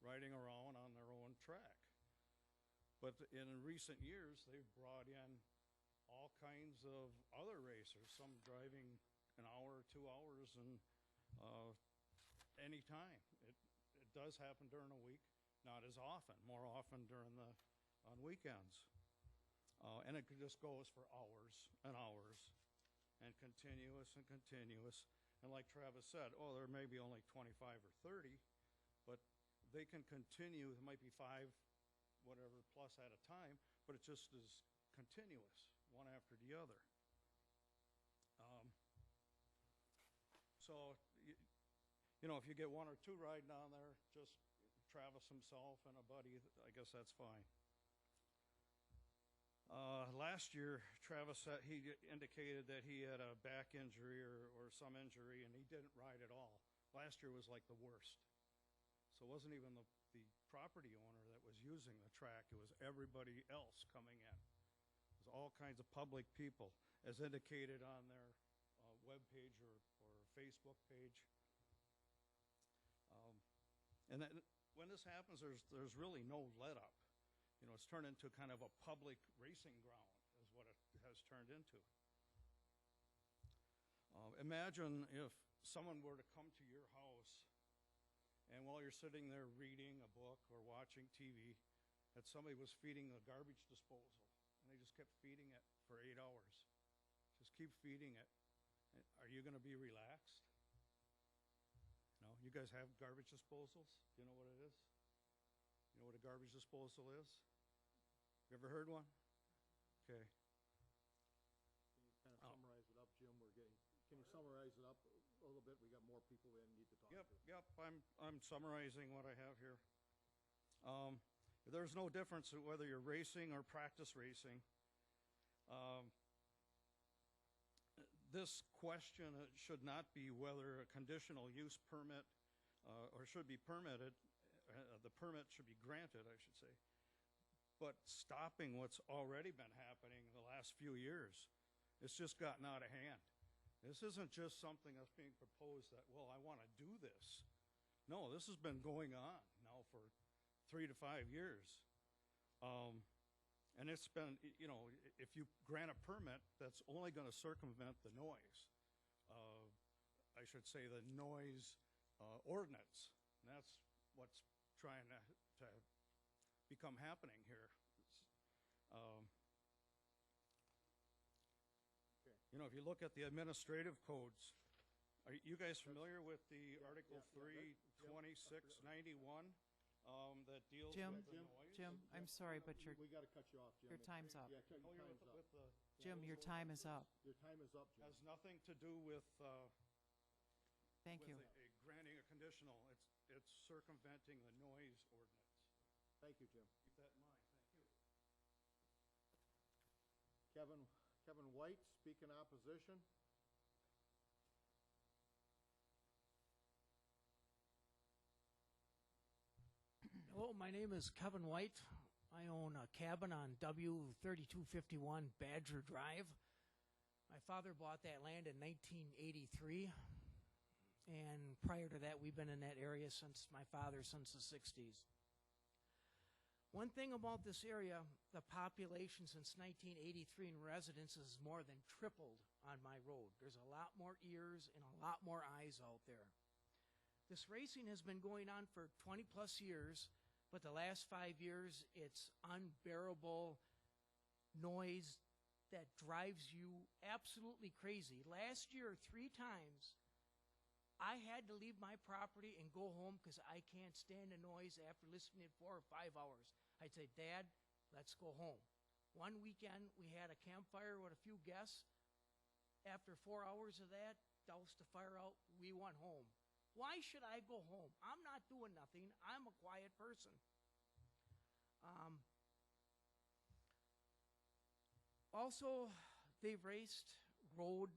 riding around on their own track. But in recent years, they've brought in all kinds of other racers, some driving an hour or 2 hours and any time. It does happen during the week, not as often, more often on weekends. And it just goes for hours and hours and continuous and continuous. And like Travis said, there may be only 25 or 30, but they can continue. It might be 5, whatever, plus at a time, but it just is continuous, one after the other. So, if you get 1 or 2 riding on there, just Travis himself and a buddy, I guess that's fine. Last year, Travis said he indicated that he had a back injury or some injury, and he didn't ride at all. Last year was like the worst. So it wasn't even the property owner that was using the track. It was everybody else coming in. It was all kinds of public people, as indicated on their webpage or Facebook page. And then when this happens, there's really no let-up. It's turned into kind of a public racing ground is what it has turned into. Imagine if someone were to come to your house and while you're sitting there reading a book or watching TV, that somebody was feeding a garbage disposal, and they just kept feeding it for 8 hours. Just keep feeding it. Are you going to be relaxed? No? You guys have garbage disposals? Do you know what it is? You know what a garbage disposal is? You ever heard one? Okay. Can you kind of summarize it up, Jim? Can you summarize it up a little bit? We got more people we need to talk to. Yep. I'm summarizing what I have here. There's no difference whether you're racing or practice racing. This question should not be whether a conditional use permit or should be permitted. The permit should be granted, I should say. But stopping what's already been happening in the last few years, it's just gotten out of hand. This isn't just something that's being proposed that, I want to do this. No, this has been going on now for 3 to 5 years. And it's been, if you grant a permit, that's only going to circumvent the noise. I should say the noise ordinance. And that's what's trying to become happening here. If you look at the administrative codes, are you guys familiar with the Article 32691 that deals Jim, with the noise? Jim, I'm sorry, but We got to cut you off, Jim. your time's up. Yeah, your time's up. Jim, your time is up. Your time is up, Jim. Has nothing to do with Thank you. granting a conditional. It's circumventing the noise ordinance. Thank you, Jim. Keep that in mind. Thank you. Kevin White, speak in opposition. Hello, my name is Kevin White. I own a cabin on W3251 Badger Drive. My father bought that land in 1983, and prior to that, we've been in that area since the 60s. One thing about this area, the population since 1983 in residents has more than tripled on my road. There's a lot more ears and a lot more eyes out there. This racing has been going on for 20 plus years, but the last 5 years, it's unbearable noise that drives you absolutely crazy. Last year, 3 times, I had to leave my property and go home because I can't stand the noise after listening to 4 or 5 hours. I'd say, Dad, let's go home. One weekend, we had a campfire with a few guests. After 4 hours of that, doused the fire out, we went home. Why should I go home? I'm not doing nothing. I'm a quiet person. Also, they've raced road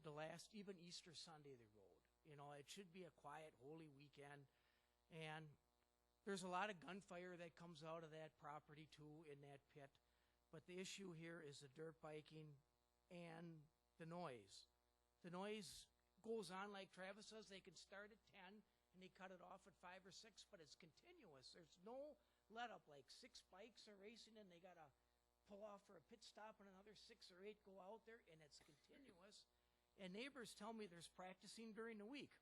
even Easter Sunday they rode. You know, it should be a quiet, holy weekend. And there's a lot of gunfire that comes out of that property too in that pit. But the issue here is the dirt biking and the noise. The noise goes on, like Travis says, they can start at 10 and they cut it off at 5 or 6, but it's continuous. There's no let up, like 6 bikes are racing and they got to pull off for a pit stop and another 6 or 8 go out there, and it's continuous. And neighbors tell me there's practicing during the week.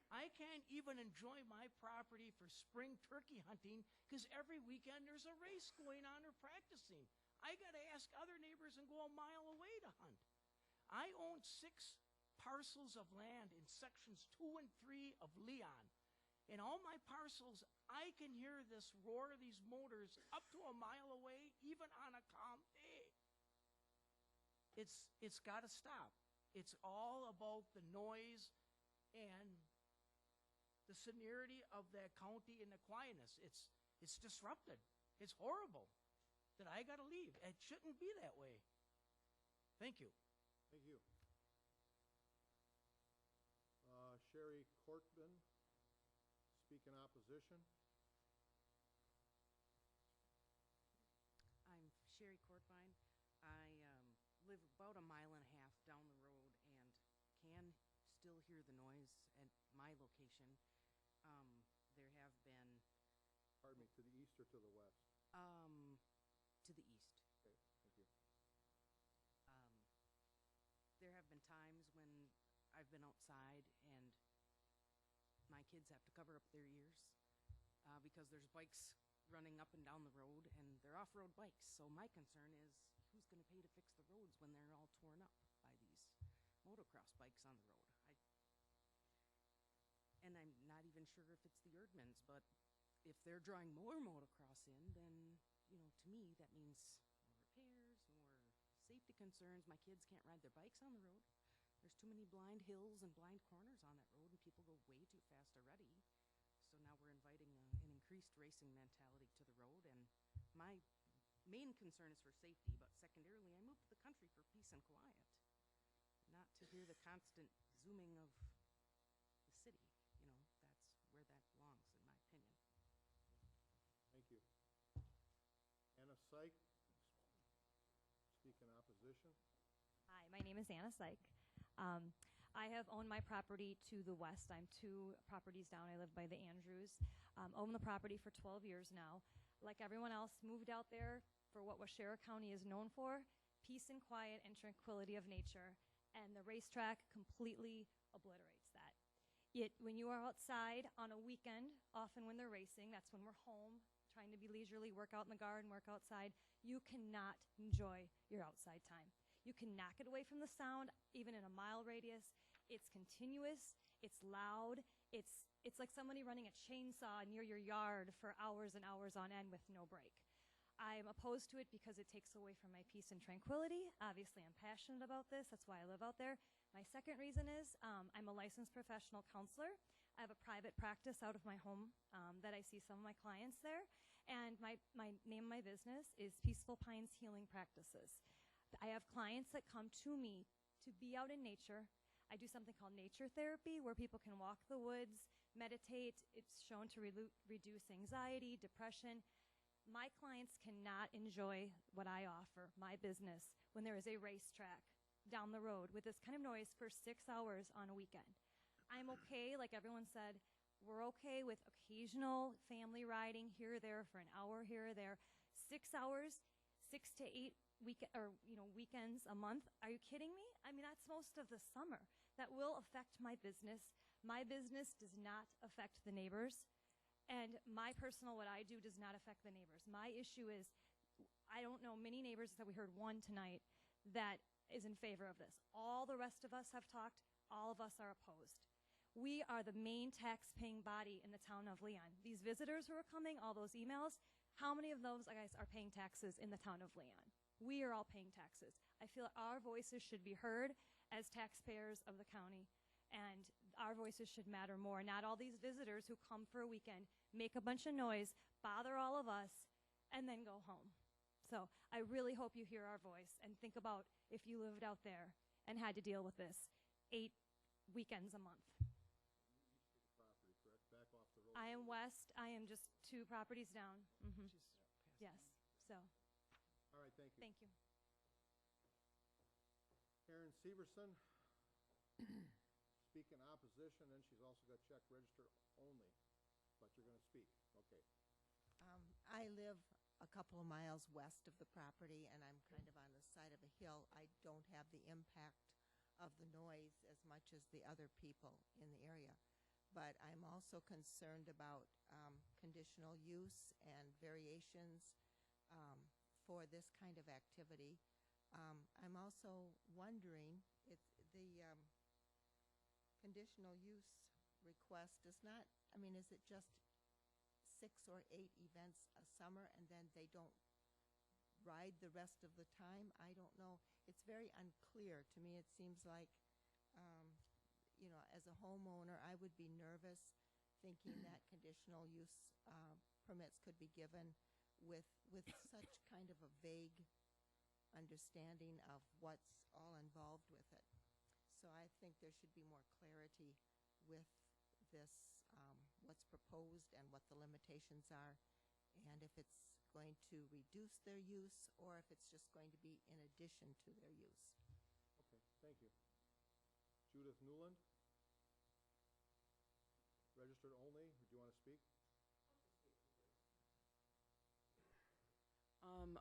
I can't even enjoy my property for spring turkey hunting because every weekend there's a race going on or practicing. I got to ask other neighbors and go a mile away to hunt. I own 6 parcels of land in sections 2 and 3 of Leon. In all my parcels, I can hear this roar of these motors up to a mile away, even on a calm day. It's got to stop. It's all about the noise and the sonority of that county and the quietness. It's disrupted. It's horrible that I got to leave. It shouldn't be that way. Thank you. Thank you. Sherry Cortman, speak in opposition. I'm Sherry Cortvine. I live about a mile and a half down the road and can still hear the noise at my location. There have been... Pardon me, to the east or to the west? To the east. Okay, thank you. There have been times when I've been outside and my kids have to cover up their ears because there's bikes running up and down the road, and they're off-road bikes. So my concern is, who's going to pay to fix the roads when they're all torn up by these motocross bikes on the road? And I'm not even sure if it's the Erdmans, but if they're drawing more motocross in, then, you know, to me, that means more repairs, more safety concerns. My kids can't ride their bikes on the road. There's too many blind hills and blind corners on that road, and people go way too fast already. So now we're inviting an increased racing mentality to the road, and my main concern is for safety, but secondarily, I moved to the country for peace and quiet, not to hear the constant zooming of the city. You know, that's where that belongs, in my opinion. Thank you. Anna Syke, speak in opposition. Hi, my name is Anna Syke. I have owned my property to the west. I'm 2 properties down. I live by the Andrews. Owned the property for 12 years now. Like everyone else, moved out there for what Waushara County is known for, peace and quiet and tranquility of nature. And the racetrack completely obliterates that. Yet when you are outside on a weekend, often when they're racing, that's when we're home, trying to be leisurely, work out in the garden, work outside, you cannot enjoy your outside time. You cannot get away from the sound, even in a mile radius. It's continuous, it's loud, it's like somebody running a chainsaw near your yard for hours and hours on end with no break. I'm opposed to it because it takes away from my peace and tranquility. Obviously, I'm passionate about this. That's why I live out there. My second reason is I'm a licensed professional counselor. I have a private practice out of my home that I see some of my clients there. And my name of my business is Peaceful Pines Healing Practices. I have clients that come to me to be out in nature. I do something called nature therapy, where people can walk the woods, meditate. It's shown to reduce anxiety, depression. My clients cannot enjoy what I offer, my business, when there is a racetrack down the road with this kind of noise for 6 hours on a weekend. I'm okay, like everyone said, we're okay with occasional family riding here or there for an hour here or there. 6 hours, 6 to 8 weekends a month. Are you kidding me? I mean, that's most of the summer. That will affect my business. My business does not affect the neighbors. And my personal, what I do does not affect the neighbors. My issue is, I don't know many neighbors, that we heard one tonight, that is in favor of this. All the rest of us have talked. All of us are opposed. We are the main tax-paying body in the town of Leon. These visitors who are coming, all those emails, how many of those guys are paying taxes in the town of Leon? We are all paying taxes. I feel our voices should be heard as taxpayers of the county, and our voices should matter more, not all these visitors who come for a weekend, make a bunch of noise, bother all of us, and then go home. So I really hope you hear our voice and think about if you lived out there and had to deal with this 8 weekends a month. Property, correct? Back off the road. I am west. I am just 2 properties down. Yes. So All right, thank you. thank you. Karen Severson, speak in opposition, and she's also got check registered only, but you're going to speak. Okay. I live a couple of miles west of the property, and I'm kind of on the side of a hill. I don't have the impact of the noise as much as the other people in the area. But I'm also concerned about conditional use and variations for this kind of activity. I'm also wondering if the conditional use request does not, I mean, is it just 6 or 8 events a summer and then they don't ride the rest of the time? I don't know. It's very unclear to me. It seems like, you know, as a homeowner, I would be nervous thinking that conditional use permits could be given with such kind of a vague understanding of what's all involved with it. So I think there should be more clarity with this, what's proposed and what the limitations are, and if it's going to reduce their use or if it's just going to be in addition to their use. Okay, thank you. Judith Newland, registered only. Do you want to speak?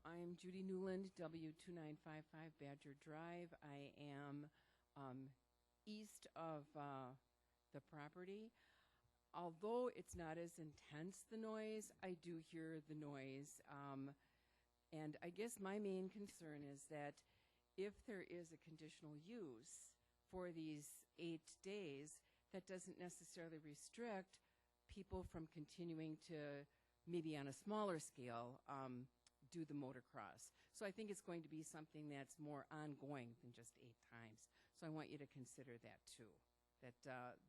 I'm Judy Newland, W2955 Badger Drive. I am east of the property. Although it's not as intense, the noise, I do hear the noise. And I guess my main concern is that if there is a conditional use for these 8 days, that doesn't necessarily restrict people from continuing to, maybe on a smaller scale, do the motocross. So I think it's going to be something that's more ongoing than just 8 times. So I want you to consider that too, that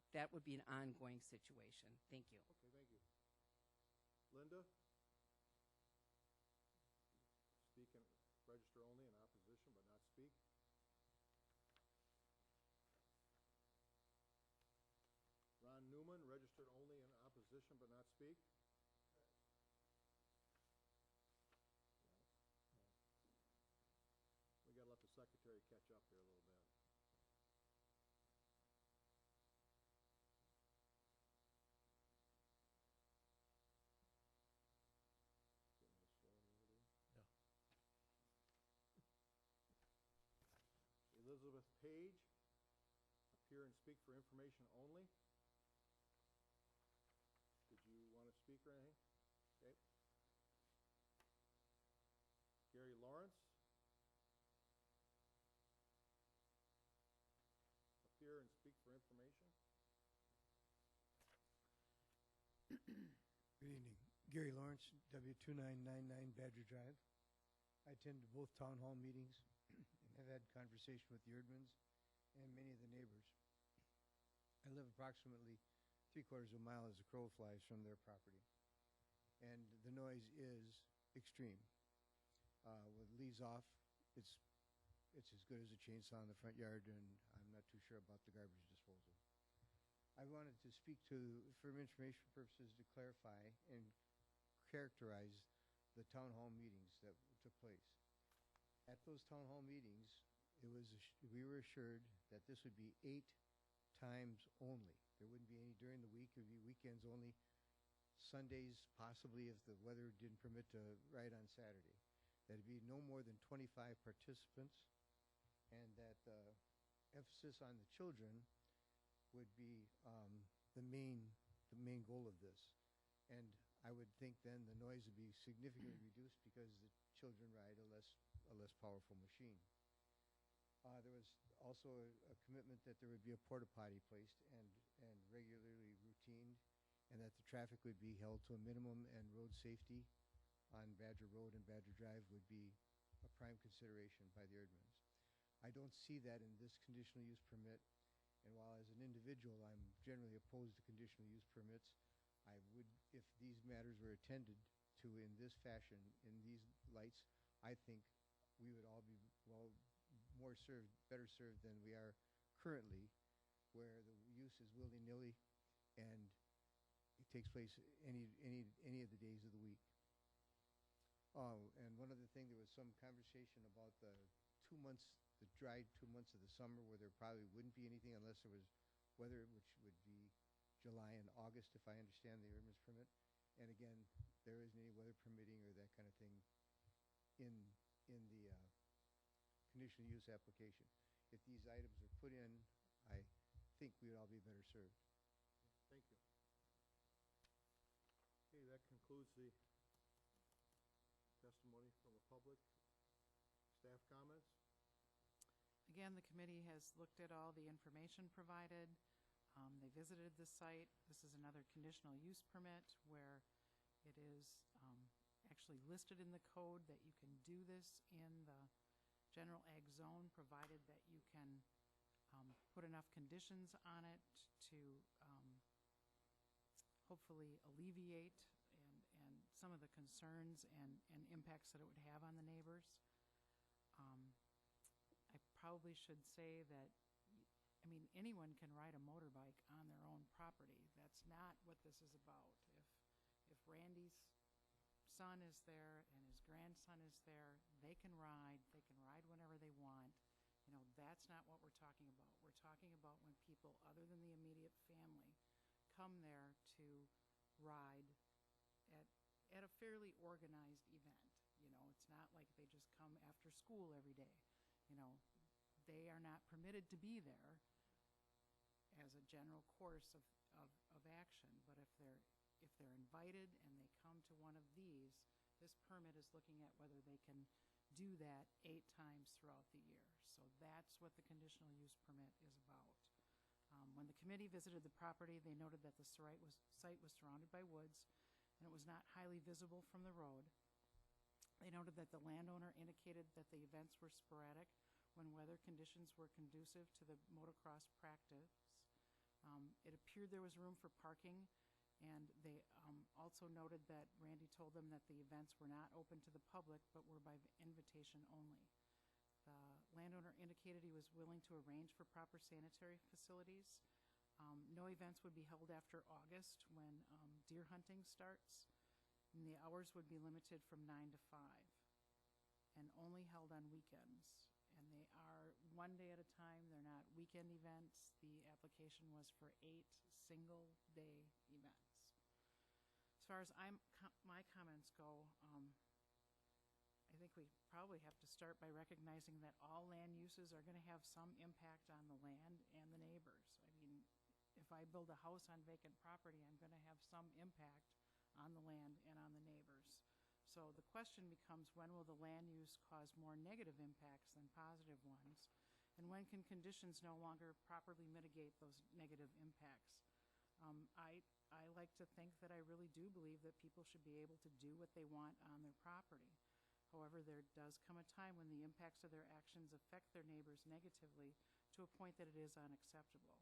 that would be an ongoing situation. Thank you. Okay, thank you. Linda? Speak and register only in opposition but not speak. Ron Newman, registered only in opposition but not speak. We got to let the secretary catch up here a little bit. Elizabeth Page, appear and speak for information only. Did you want to speak or anything? Okay. Gary Lawrence, appear and speak for information. Good evening. Gary Lawrence, W2999 Badger Drive. I attend both town hall meetings and have had conversation with the Erdmans and many of the neighbors. I live approximately 3/4 of a mile as the crow flies from their property. And the noise is extreme. With leaves off, it's as good as a chainsaw in the front yard, and I'm not too sure about the garbage disposal. I wanted to speak to, for information purposes, to clarify and characterize the town hall meetings that took place. At those town hall meetings, we were assured that this would be 8 times only. There wouldn't be any during the week. It would be weekends only. Sundays, possibly, if the weather didn't permit to ride on Saturday. That'd be no more than 25 participants, and that emphasis on the children would be the main goal of this. And I would think then the noise would be significantly reduced because the children ride a less powerful machine. There was also a commitment that there would be a porta potty placed and regularly routined, and that the traffic would be held to a minimum, and road safety on Badger Road and Badger Drive would be a prime consideration by the Erdmans. I don't see that in this conditional use permit, And while as an individual, I'm generally opposed to conditional use permits, I would, if these matters were attended to in this fashion, in these lights, I think we would all be more served, better served than we are currently, where the use is willy-nilly and it takes place any of the days of the week. Oh, and one other thing, there was some conversation about the dry 2 months of the summer where there probably wouldn't be anything unless there was weather, which would be July and August, if I understand the ordinance permit. And again, there isn't any weather permitting or that kind of thing in the conditional use application. If these items are put in, I think we would all be better served. Thank you. Okay, that concludes the testimony from the public. Staff comments? Again, the committee has looked at all the information provided. They visited the site. This is another conditional use permit where it is actually listed in the code that you can do this in the general ag zone, provided that you can put enough conditions on it to hopefully alleviate and some of the concerns and impacts that it would have on the neighbors. I probably should say that, I mean, anyone can ride a motorbike on their own property. That's not what this is about. If Randy's son is there and his grandson is there, they can ride whenever they want. You know, that's not what we're talking about. We're talking about when people other than the immediate family come there to ride at a fairly organized event. You know, it's not like they just come after school every day. You know, they are not permitted to be there as a general course of action. But if they're invited and they come to one of these, this permit is looking at whether they can do that 8 times throughout the year. So that's what the conditional use permit is about. When the committee visited the property, they noted that the site was surrounded by woods and it was not highly visible from the road. They noted that the landowner indicated that the events were sporadic when weather conditions were conducive to the motocross practice. It appeared there was room for parking, and they also noted that Randy told them that the events were not open to the public but were by invitation only. The landowner indicated he was willing to arrange for proper sanitary facilities. No events would be held after August when deer hunting starts, and the hours would be limited from 9 to 5 and only held on weekends. And they are 1 day at a time. They're not weekend events. The application was for 8 single-day events. As far as my comments go, I think we probably have to start by recognizing that all land uses are going to have some impact on the land and the neighbors. I mean, if I build a house on vacant property, I'm going to have some impact on the land and on the neighbors. So the question becomes, when will the land use cause more negative impacts than positive ones? And when can conditions no longer properly mitigate those negative impacts? I like to think that I really do believe that people should be able to do what they want on their property. However, there does come a time when the impacts of their actions affect their neighbors negatively to a point that it is unacceptable.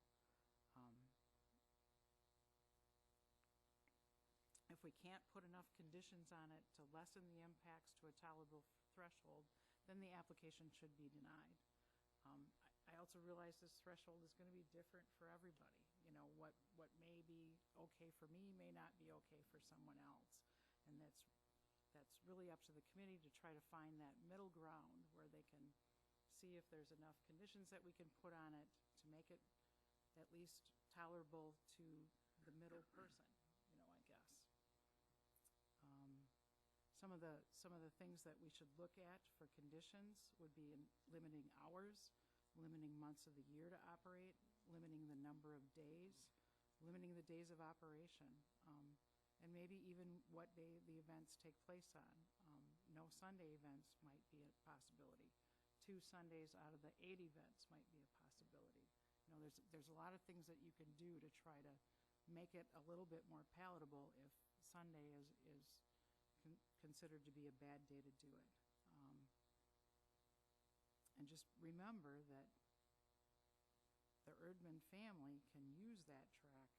If we can't put enough conditions on it to lessen the impacts to a tolerable threshold, then the application should be denied. I also realize this threshold is going to be different for everybody. You know, what may be okay for me may not be okay for someone else. And that's really up to the committee to try to find that middle ground where they can see if there's enough conditions that we can put on it to make it at least tolerable to the middle person, you know, I guess. Some of the things that we should look at for conditions would be in limiting hours, limiting months of the year to operate, limiting the number of days, limiting the days of operation, and maybe even what day the events take place on. No Sunday events might be a possibility. 2 Sundays out of the 8 events might be a possibility. You know, there's a lot of things that you can do to try to make it a little bit more palatable if Sunday is considered to be a bad day to do it. And just remember that the Erdman family can use that track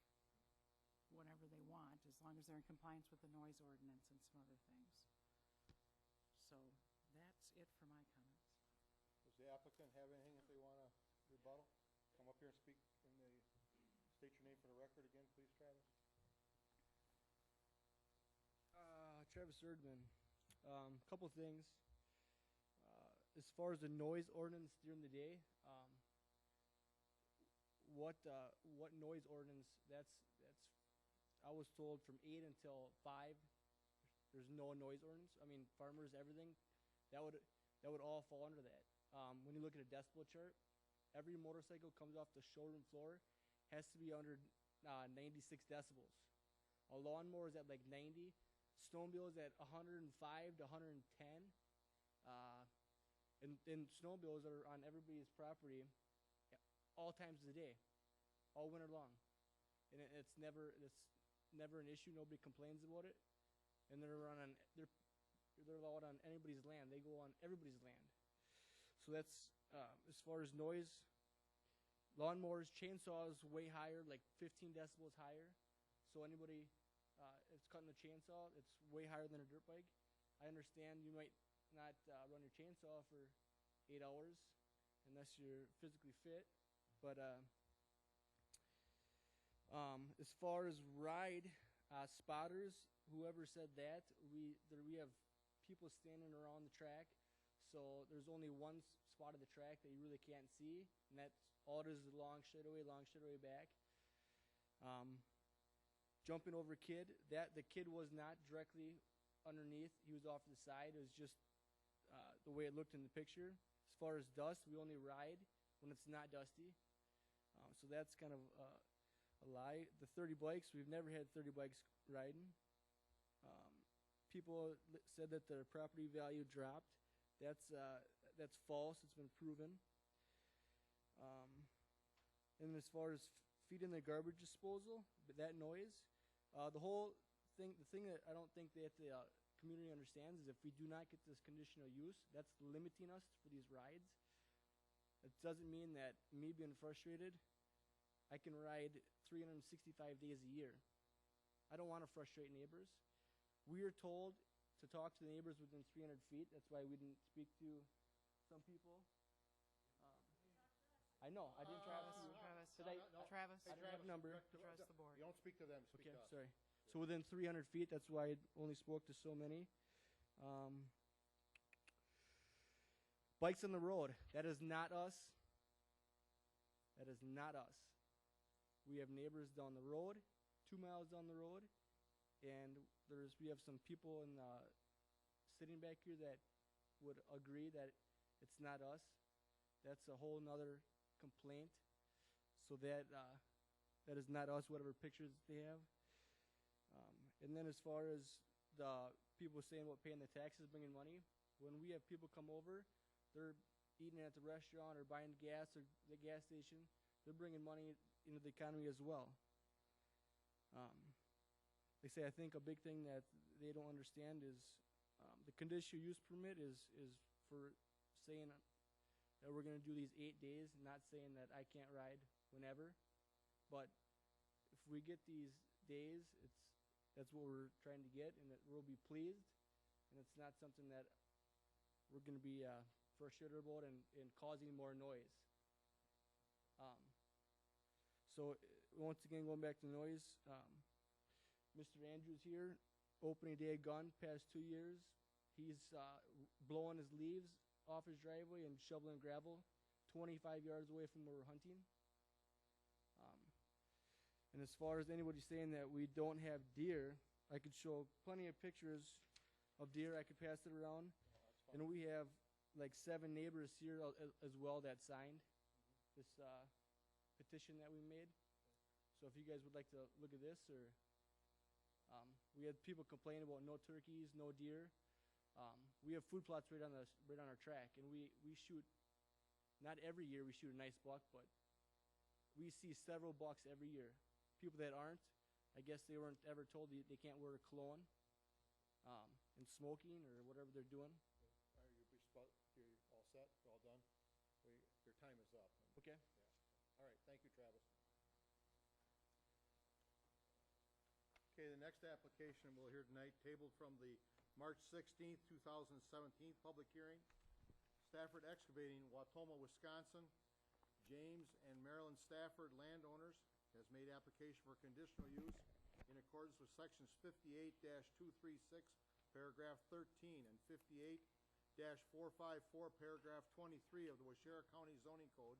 whenever they want, as long as they're in compliance with the noise ordinance and some other things. So that's it for my comments. Does the applicant have anything if they want to rebuttal? Come up here and speak state your name for the record again, please, Travis. Travis Erdman. Couple things. As far as the noise ordinance during the day, what noise ordinance? That's. I was told from 8 until 5. There's no noise ordinance. I mean, farmers, everything. That would all fall under that. When you look at a decibel chart, every motorcycle comes off the showroom floor has to be under 96 decibels. A lawnmower is at like 90. Snowmobile is at 105 to 110. And snowmobiles are on everybody's property all times of the day, all winter long. And it's never an issue. Nobody complains about it. And they're allowed on anybody's land. They go on everybody's land. So that's as far as noise. Lawnmowers, chainsaws way higher, like 15 decibels higher. So anybody it's cutting a chainsaw, it's way higher than a dirt bike. I understand you might not run your chainsaw for 8 hours unless you're physically fit. But as far as ride spotters, whoever said that, we have people standing around the track. So there's only one spot of the track that you really can't see, and that's all it is the long straightaway back. Jumping over kid, the kid was not directly underneath. He was off to the side. It was just the way it looked in the picture. As far as dust, we only ride when it's not dusty. So that's kind of a lie. The 30 bikes, we've never had 30 bikes riding. People said that their property value dropped. That's false. It's been proven. And as far as feeding the garbage disposal, that noise, the thing that I don't think that the community understands is if we do not get this conditional use, that's limiting us for these rides. It doesn't mean that me being frustrated, I can ride 365 days a year. I don't want to frustrate neighbors. We are told to talk to the neighbors within 300 feet. That's why we didn't speak to some people. I know. I didn't try to. Travis. I didn't have a number. Address the board. You don't speak to them, speak Okay, to us. sorry. So within 300 feet, that's why I only spoke to so many. Bikes on the road. That is not us. That is not us. We have neighbors down the road, 2 miles down the road, and we have some people sitting back here that would agree that it's not us. That's a whole nother complaint. So that is not us, whatever pictures they have. And then as far as the people saying about paying the taxes, bringing money, when we have people come over, they're eating at the restaurant or buying gas or the gas station, they're bringing money into the economy as well. They say, I think a big thing that they don't understand is the conditional use permit is for saying that we're going to do these 8 days, not saying that I can't ride whenever. But if we get these days, that's what we're trying to get, and that we'll be pleased. And it's not something that we're going to be frustrated about and causing more noise. So once again, going back to noise, Mr. Andrews here, opening day of gun, past 2 years, he's blowing his leaves off his driveway and shoveling gravel 25 yards away from where we're hunting. And as far as anybody saying that we don't have deer, I could show plenty of pictures of deer. I could pass it around. And we have like 7 neighbors here as well that signed this petition that we made. So if you guys would like to look at this, or we had people complaining about no turkeys, no deer. We have food plots right on our track, and we shoot. Not every year we shoot a nice buck, but we see several bucks every year. People that aren't, I guess they weren't ever told they can't wear a cologne and smoking or whatever they're doing. You're all set? You're all done? Your time is up. Okay. Yeah. All right, thank you, Travis. Okay, the next application we'll hear tonight, tabled from the March 16th, 2017 public hearing. Stafford Excavating, Watoma, Wisconsin. James and Marilyn Stafford, landowners, has made application for conditional use in accordance with sections 58-236, paragraph 13, and 58-454, paragraph 23 of the Waushara County zoning code